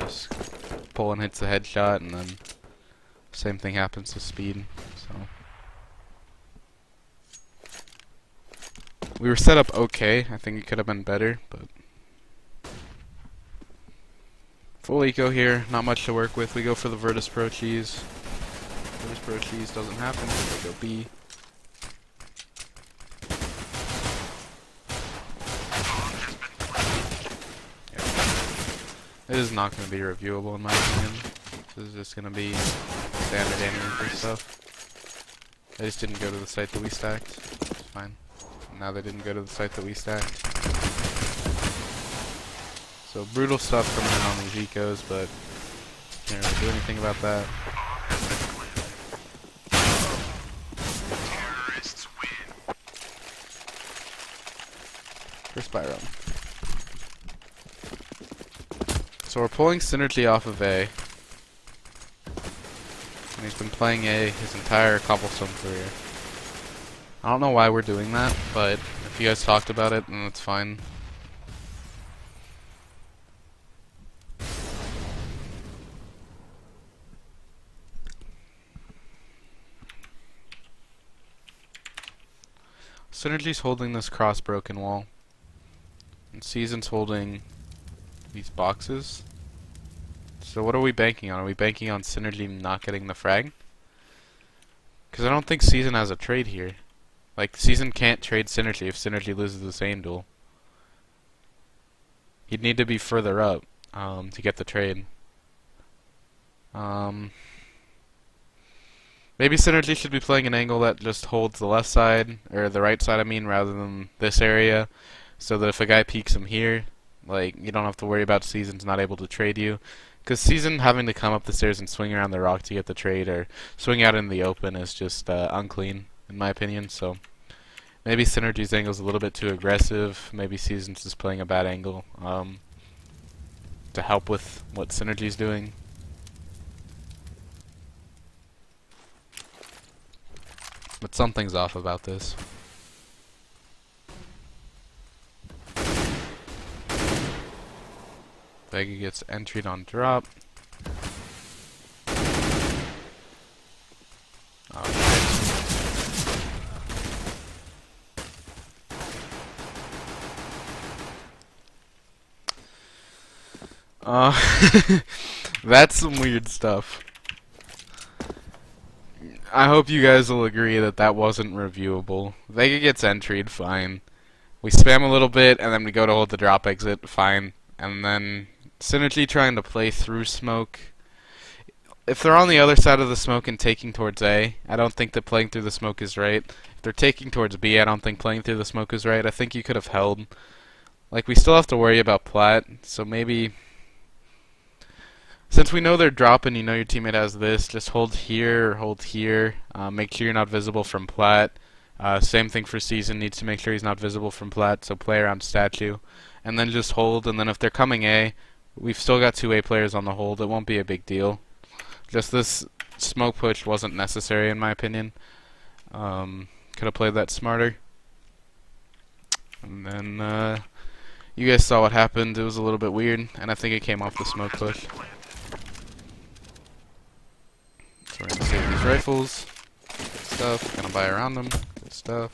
A: just pull and hits the headshot, and then same thing happens to Speed. So we were set up okay. I think it could have been better, but full eco here. Not much to work with. We go for the Virtus Pro cheese. Virtus Pro cheese doesn't happen, so we go B. It is not going to be reviewable in my opinion. This is just going to be standard aiming for stuff. They just didn't go to the site that we stacked. It's fine. Now they didn't go to the site that we stacked. So brutal stuff coming in on these ecos, but can't really do anything about that. First buy run. So we're pulling Synergy off of A. And he's been playing A his entire cobblestone career. I don't know why we're doing that, but if you guys talked about it, then it's fine. Synergy's holding this cross-broken wall. And Season's holding these boxes. So what are we banking on? Are we banking on Synergy not getting the frag? Because I don't think Season has a trade here. Like, Season can't trade Synergy if Synergy loses the same duel. He'd need to be further up to get the trade. Maybe Synergy should be playing an angle that just holds the left side, or the right side I mean, rather than this area, so that if a guy peeks him here, like, you don't have to worry about Season's not able to trade you. Because Season having to come up the stairs and swing around the rock to get the trade, or swing out in the open, is just unclean, in my opinion. So maybe Synergy's angle is a little bit too aggressive. Maybe Season's just playing a bad angle to help with what Synergy's doing. But something's off about this. Vega gets entry'd on drop. That's some weird stuff. I hope you guys will agree that that wasn't reviewable. Vega gets entry'd, fine. We spam a little bit, and then we go to hold the drop exit, fine. And then Synergy trying to play through smoke. If they're on the other side of the smoke and taking towards A, I don't think that playing through the smoke is right. If they're taking towards B, I don't think playing through the smoke is right. I think you could have held. Like, we still have to worry about plat, so maybe, since we know they're dropping, you know your teammate has this, just hold here or hold here. Make sure you're not visible from plat. Same thing for Season, needs to make sure he's not visible from plat, so play around statue. And then just hold, and then if they're coming A, we've still got 2 A players on the hold, it won't be a big deal. Just this smoke push wasn't necessary in my opinion. Could have played that smarter. And then you guys saw what happened, it was a little bit weird, and I think it came off the smoke push. So we're gonna save these rifles. Good stuff, gonna buy around them. Good stuff.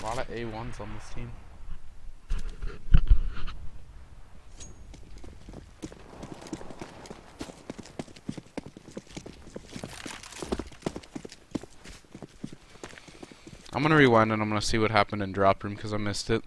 A: A lot of A1s on this team. I'm gonna rewind and I'm gonna see what happened in drop room because I missed it.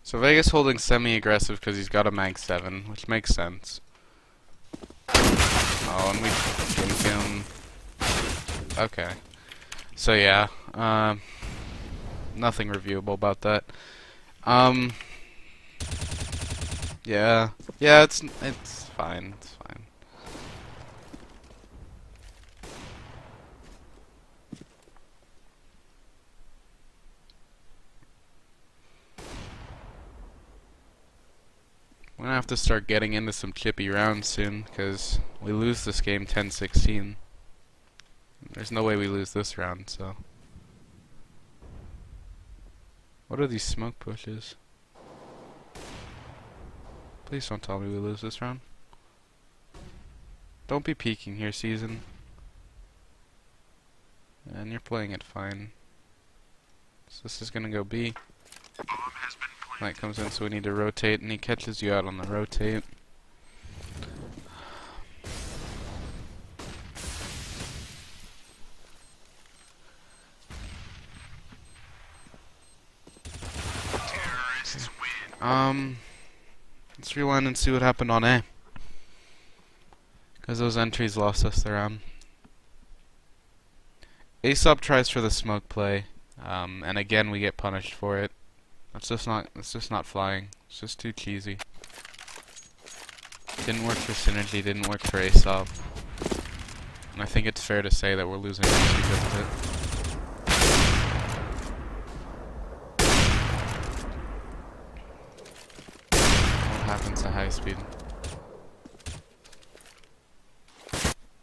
A: So Vegas holding semi-aggressive because he's got a mag 7, which makes sense. Oh, and we think him. Okay. So yeah, nothing reviewable about that. Yeah, it's fine. It's fine. We're gonna have to start getting into some chippy rounds soon, because we lose this game 10-16. There's no way we lose this round, so. What are these smoke pushes? Please don't tell me we lose this round. Don't be peeking here, Season. And you're playing it fine. So this is gonna go B. Knight comes in, so we need to rotate, and he catches you out on the rotate. Let's rewind and see what happened on A. Because those entries lost us the round. Aesop tries for the smoke play, and again we get punished for it. It's just not flying. It's just too cheesy. Didn't work for Synergy, didn't work for Aesop. And I think it's fair to say that we're losing because of it. What happens to high speed?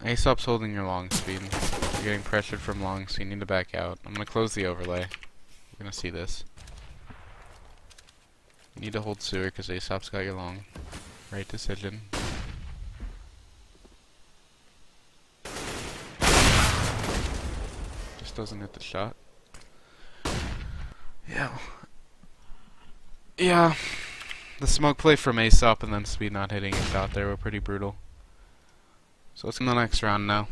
A: Aesop's holding your long speed. You're getting pressured from long, so you need to back out. I'm gonna close the overlay. You're gonna see this. You need to hold sewer because Aesop's got your long. Right decision. Just doesn't hit the shot. Yeah. The smoke play from Aesop and then speed not hitting a shot there were pretty brutal. So let's go to the next round now.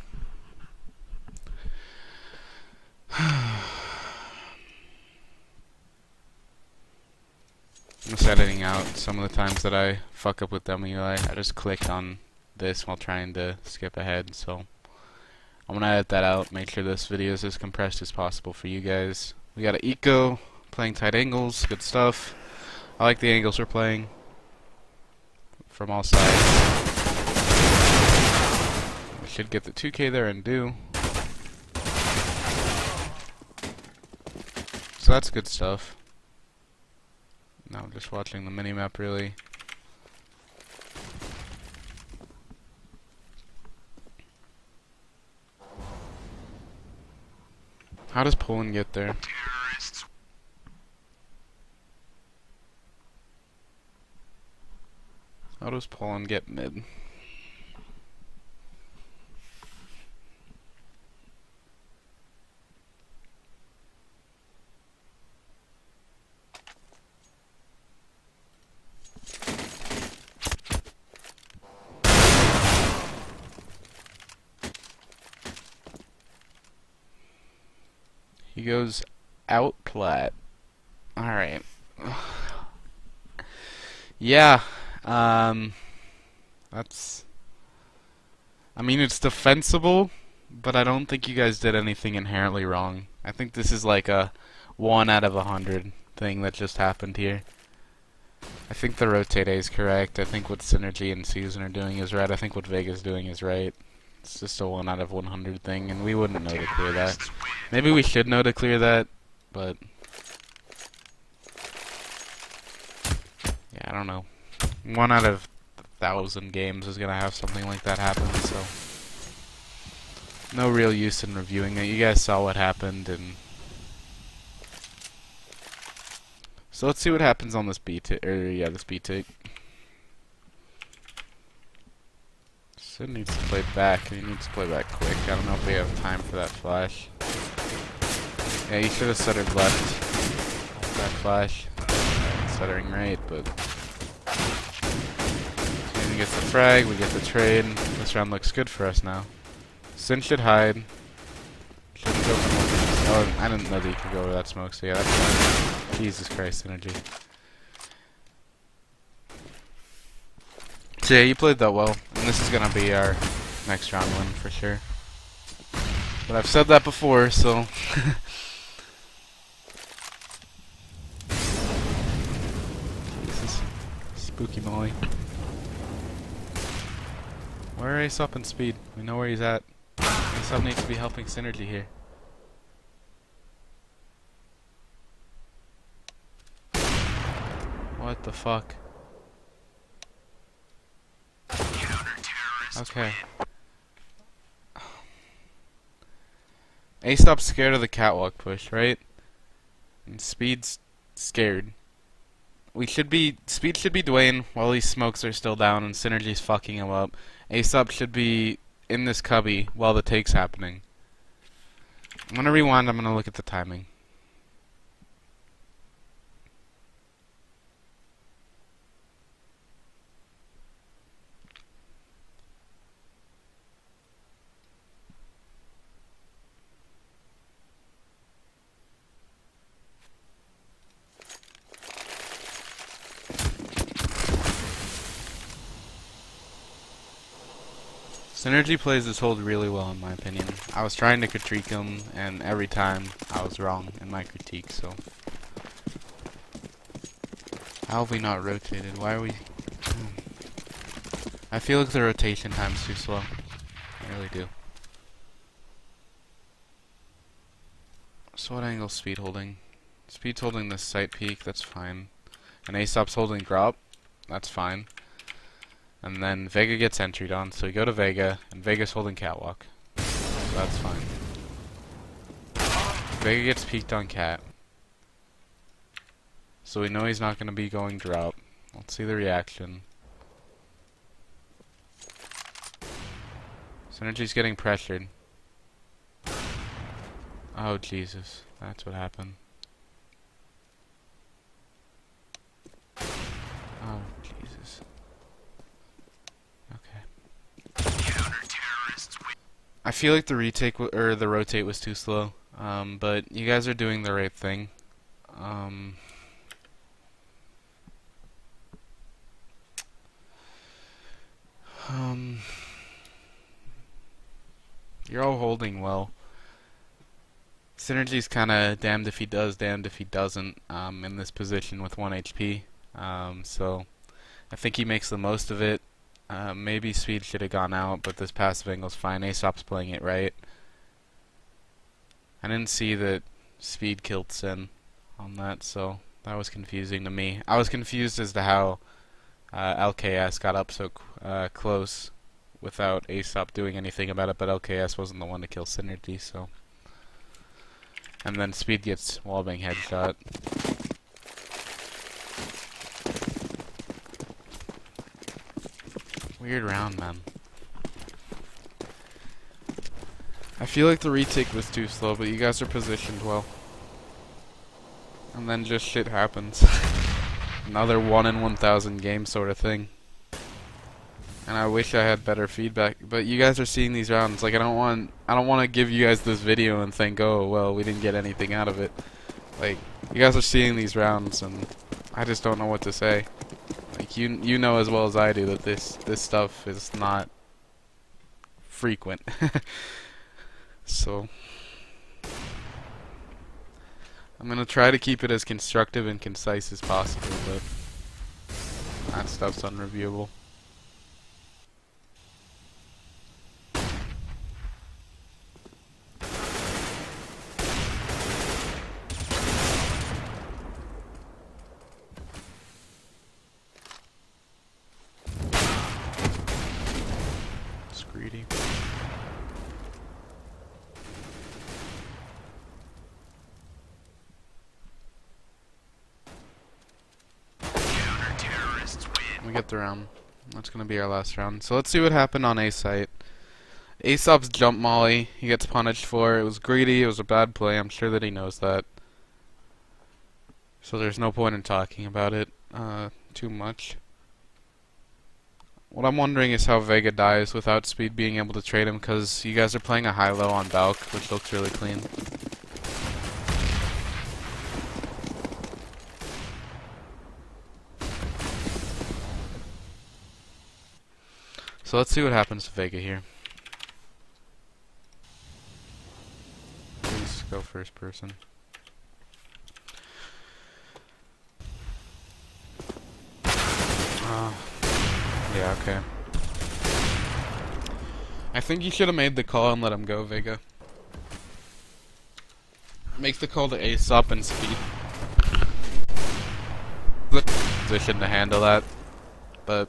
A: I'm just editing out some of the times that I fuck up with demo UI. I just clicked on this while trying to skip ahead, so I'm gonna edit that out, make sure this video is as compressed as possible for you guys. We got an eco, playing tight angles, good stuff. I like the angles we're playing from all sides. We should get the 2K there and do. So that's good stuff. Now I'm just watching the minimap really. How does Poland get there? How does Poland get mid? He goes out plat. Alright. Yeah. That's... I mean, it's defensible, but I don't think you guys did anything inherently wrong. I think this is like a 1 out of 100 thing that just happened here. I think the rotate A is correct. I think what Synergy and Season are doing is right. I think what Vega's doing is right. It's just a 1 out of 100 thing, and we wouldn't know to clear that. Maybe we should know to clear that, but I don't know. 1 out of 1,000 games is gonna have something like that happen, so no real use in reviewing it. You guys saw what happened, and so let's see what happens on this B take. This B take. Sid needs to play back, and he needs to play back quick. I don't know if we have time for that flash. Yeah, he should have centered left. That flash. Centering right, but Team gets the frag, we get the trade. This round looks good for us now. Sin should hide. Shouldn't go for more. Oh, I didn't know that he could go over that smoke, so yeah, that's fine. Jesus Christ, synergy. So yeah, you played that well, and this is gonna be our next round win for sure. But I've said that before, so Jesus. Spooky Molly. Where are Ace Up and Speed? We know where he's at. Ace Up needs to be helping Synergy here. What the fuck? Okay. Ace Up's scared of the catwalk push, right? And Speed's scared. Speed should be Dwayne while these smokes are still down and Synergy's fucking him up. Ace Up should be in this cubby while the take's happening. I'm gonna rewind, I'm gonna look at the timing. Synergy plays this hold really well in my opinion. I was trying to critique him and every time I was wrong in my critique, so. How have we not rotated? Why are we... I feel like the rotation time's too slow. I really do. So what angle Speed holding? Speed's holding this sight peak, that's fine. And Aesop's holding drop, that's fine. And then Vega gets entered on, so we go to Vega, and Vega's holding catwalk. So that's fine. Vega gets peeked on cat. So we know he's not going to be going drop. Let's see the reaction. Synergy's getting pressured. Oh Jesus, that's what happened. Oh Jesus. I feel like the retake or the rotate was too slow, but you guys are doing the right thing. You're all holding well. Synergy's kind of damned if he does, damned if he doesn't in this position with 1 HP. So I think he makes the most of it. Maybe Speed should have gone out, but this passive angle's fine. Aesop's playing it right. I didn't see that Speed killed Sin on that, so that was confusing to me. I was confused as to how LKS got up so close without Aesop doing anything about it, but LKS wasn't the one to kill Synergy, so. And then Speed gets wallbang headshot. Weird round, man. I feel like the retake was too slow, but you guys are positioned well. And then just shit happens. Another 1 in 1,000 game sort of thing. And I wish I had better feedback, but you guys are seeing these rounds. Like I don't want to give you guys this video and think, oh well, we didn't get anything out of it. Like you guys are seeing these rounds, and I just don't know what to say. Like you know as well as I do that this stuff is not frequent. So I'm gonna try to keep it as constructive and concise as possible, but that stuff's unreviewable. We get the round. That's gonna be our last round. So let's see what happened on A site. Aesop's jump molly, he gets punished for. It was greedy, it was a bad play, I'm sure that he knows that. So there's no point in talking about it too much. What I'm wondering is how Vega dies without Speed being able to trade him, because you guys are playing a high-low on Balk, which looks really clean. So let's see what happens to Vega here. Please go first person. Yeah, okay. I think you should have made the call and let him go, Vega. Make the call to Ace up and Speed. Position to handle that, but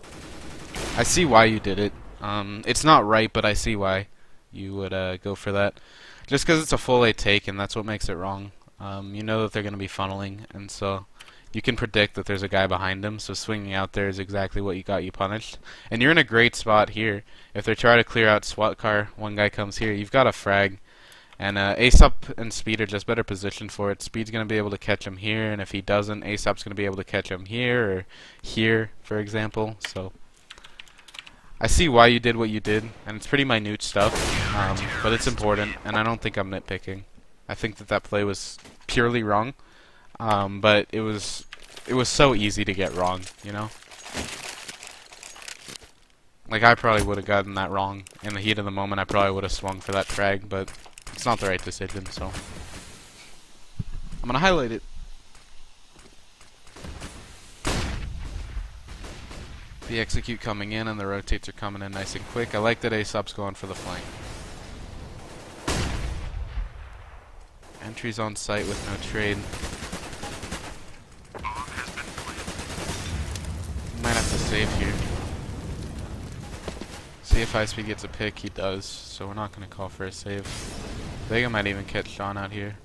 A: I see why you did it. It's not right, but I see why you would go for that. Just because it's a full A take, and that's what makes it wrong. You know that they're going to be funneling, and so you can predict that there's a guy behind him, so swinging out there is exactly what got you punished. And you're in a great spot here. If they try to clear out SWAT car, one guy comes here, you've got a frag. And Aesop and Speed are just better positioned for it. Speed's going to be able to catch him here, and if he doesn't, Aesop's going to be able to catch him here, or here, for example. So I see why you did what you did, and it's pretty minute stuff, but it's important, and I don't think I'm nitpicking. I think that play was purely wrong. But it was so easy to get wrong, you know? Like, I probably would have gotten that wrong. In the heat of the moment, I probably would have swung for that frag, but it's not the right decision, so I'm gonna highlight it. The execute coming in, and the rotates are coming in nice and quick. I like that Aesop's going for the flank. Entries on site with no trade. Might have to save here. See if High Speed gets a pick. He does, so we're not going to call for a save. Vega might even catch Sean out here.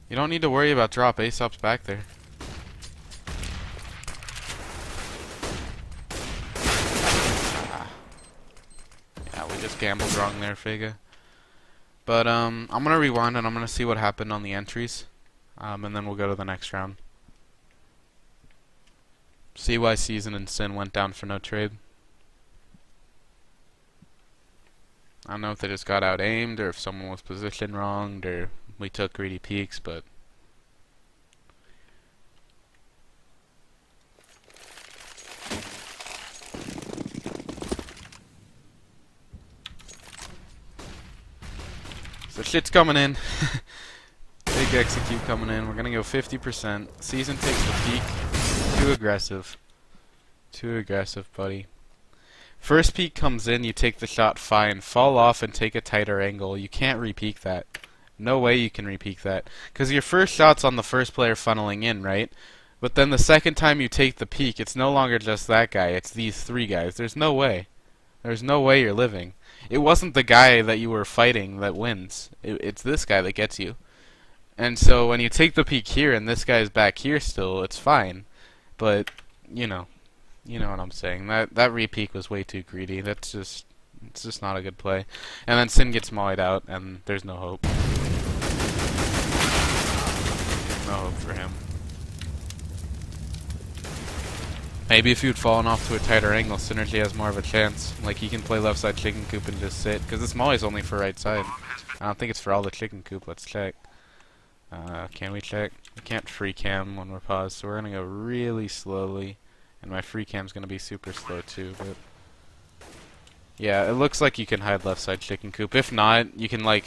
A: You don't need to worry about drop. Aesop's back there. Yeah, we just gambled wrong there, Vega. But I'm going to rewind and I'm going to see what happened on the entries. And then we'll go to the next round. See why Season and Sin went down for no trade. I don't know if they just got out aimed or if someone was positioned wrong or we took greedy peeks, but so shit's coming in. Big execute coming in. We're gonna go 50%. Season takes the peek. Too aggressive. Too aggressive, buddy. First peek comes in, you take the shot fine. Fall off and take a tighter angle. You can't repeak that. No way you can repeak that. Because your first shot's on the first player funneling in, right? But then the second time you take the peek, it's no longer just that guy. It's these three guys. There's no way. There's no way you're living. It wasn't the guy that you were fighting that wins. It's this guy that gets you. And so when you take the peek here and this guy's back here still, it's fine. But, you know what I'm saying. That re-peek was way too greedy. It's just not a good play. And then Sin gets mollied out, and there's no hope. No hope for him. Maybe if you'd fallen off to a tighter angle, Synergy has more of a chance. Like, he can play left side chicken coop and just sit. Because this molly's only for right side. I don't think it's for all the chicken coop. Let's check. Can we check? We can't free cam when we're paused, so we're going to go really slowly. And my free cam's going to be super slow too, but yeah, it looks like you can hide left side chicken coop. If not, you can like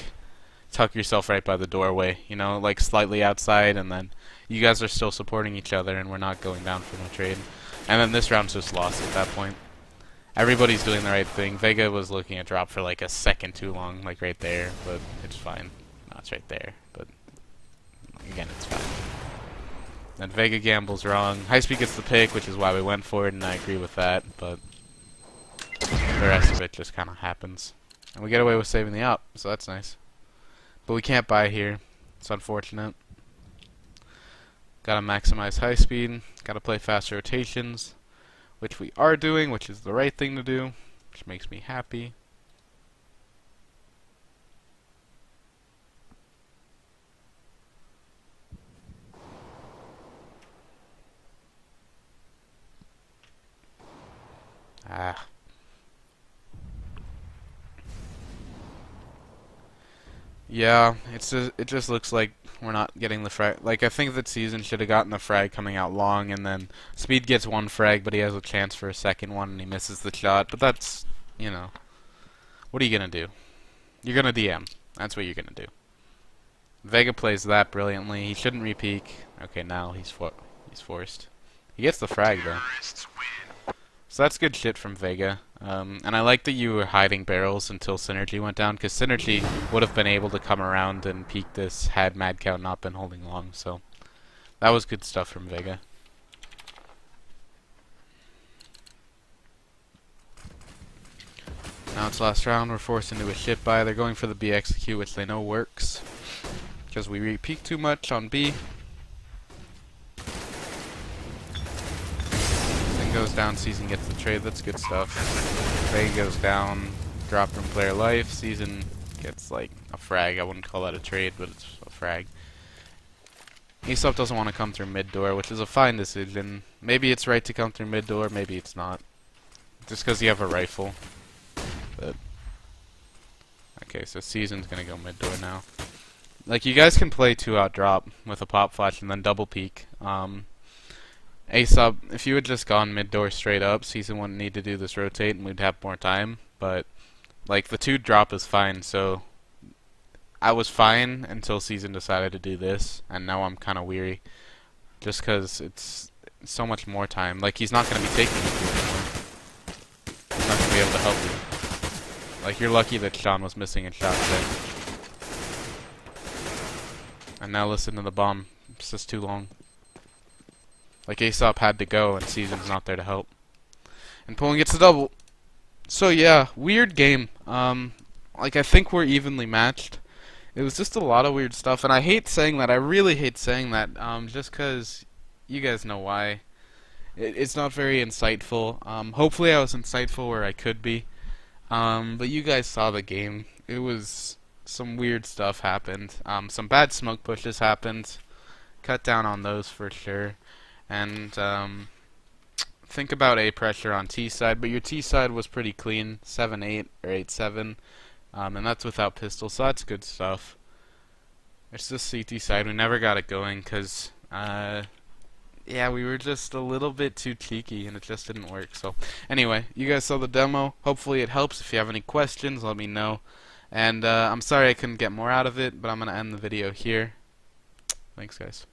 A: tuck yourself right by the doorway, you know, like slightly outside, and then you guys are still supporting each other and we're not going down for no trade. And then this round's just lost at that point. Everybody's doing the right thing. Vega was looking at drop for like a second too long, like right there, but it's fine. No, it's right there, but again, it's fine. And Vega gambles wrong. High Speed gets the pick, which is why we went for it, and I agree with that, but the rest of it just kind of happens. And we get away with saving the up, so that's nice. But we can't buy here. It's unfortunate. Gotta maximize High Speed. Gotta play fast rotations. which we are doing, which is the right thing to do, which makes me happy. Ah. Yeah, it just looks like we're not getting the frag. Like, I think that Season should have gotten the frag coming out long, and then Speed gets one frag, but he has a chance for a second one, and he misses the shot. But that's, you know, what are you gonna do? You're gonna DM. That's what you're gonna do. Vega plays that brilliantly. He shouldn't repeak. Okay, now he's forced. He gets the frag though.
B: Terrorists win.
A: So that's good shit from Vega. And I like that you were hiding barrels until Synergy went down, because Synergy would have been able to come around and peek this had Mad Cow not been holding long. So that was good stuff from Vega. Now it's last round. We're forced into a shit buy. They're going for the B execute, which they know works, because we re-peek too much on B. Goes down, Season gets the trade. That's good stuff. Vega goes down, drop from player life. Season gets like a frag. I wouldn't call that a trade, but it's a frag. Aesop doesn't want to come through mid door, which is a fine decision. Maybe it's right to come through mid door, maybe it's not. Just because you have a rifle. But okay, so Season's gonna go mid door now. Like, you guys can play 2-out drop with a pop flash and then double peek. Aesop, if you had just gone mid door straight up, Season wouldn't need to do this rotate and we'd have more time. But like, the 2 drop is fine, so I was fine until Season decided to do this, and now I'm kind of weary, just because it's so much more time. Like, he's not going to be taking it anymore. He's not going to be able to help you. Like, you're lucky that Sean was missing in shot set. And now listen to the bomb. It's just too long. Like, Aesop had to go, and Season's not there to help. And Poland gets the double. So yeah, weird game. Like, I think we're evenly matched. It was just a lot of weird stuff, and I hate saying that. I really hate saying that, just because you guys know why. It's not very insightful. Hopefully I was insightful where I could be. But you guys saw the game. It was... some weird stuff happened. Some bad smoke pushes happened. Cut down on those for sure. And think about A pressure on T side, but your T side was pretty clean, 7-8 or 8-7, and that's without pistol, so that's good stuff. It's just CT side, we never got it going because yeah, we were just a little bit too cheeky and it just didn't work. So anyway, you guys saw the demo. Hopefully it helps. If you have any questions, let me know. And I'm sorry I couldn't get more out of it, but I'm gonna end the video here. Thanks, guys.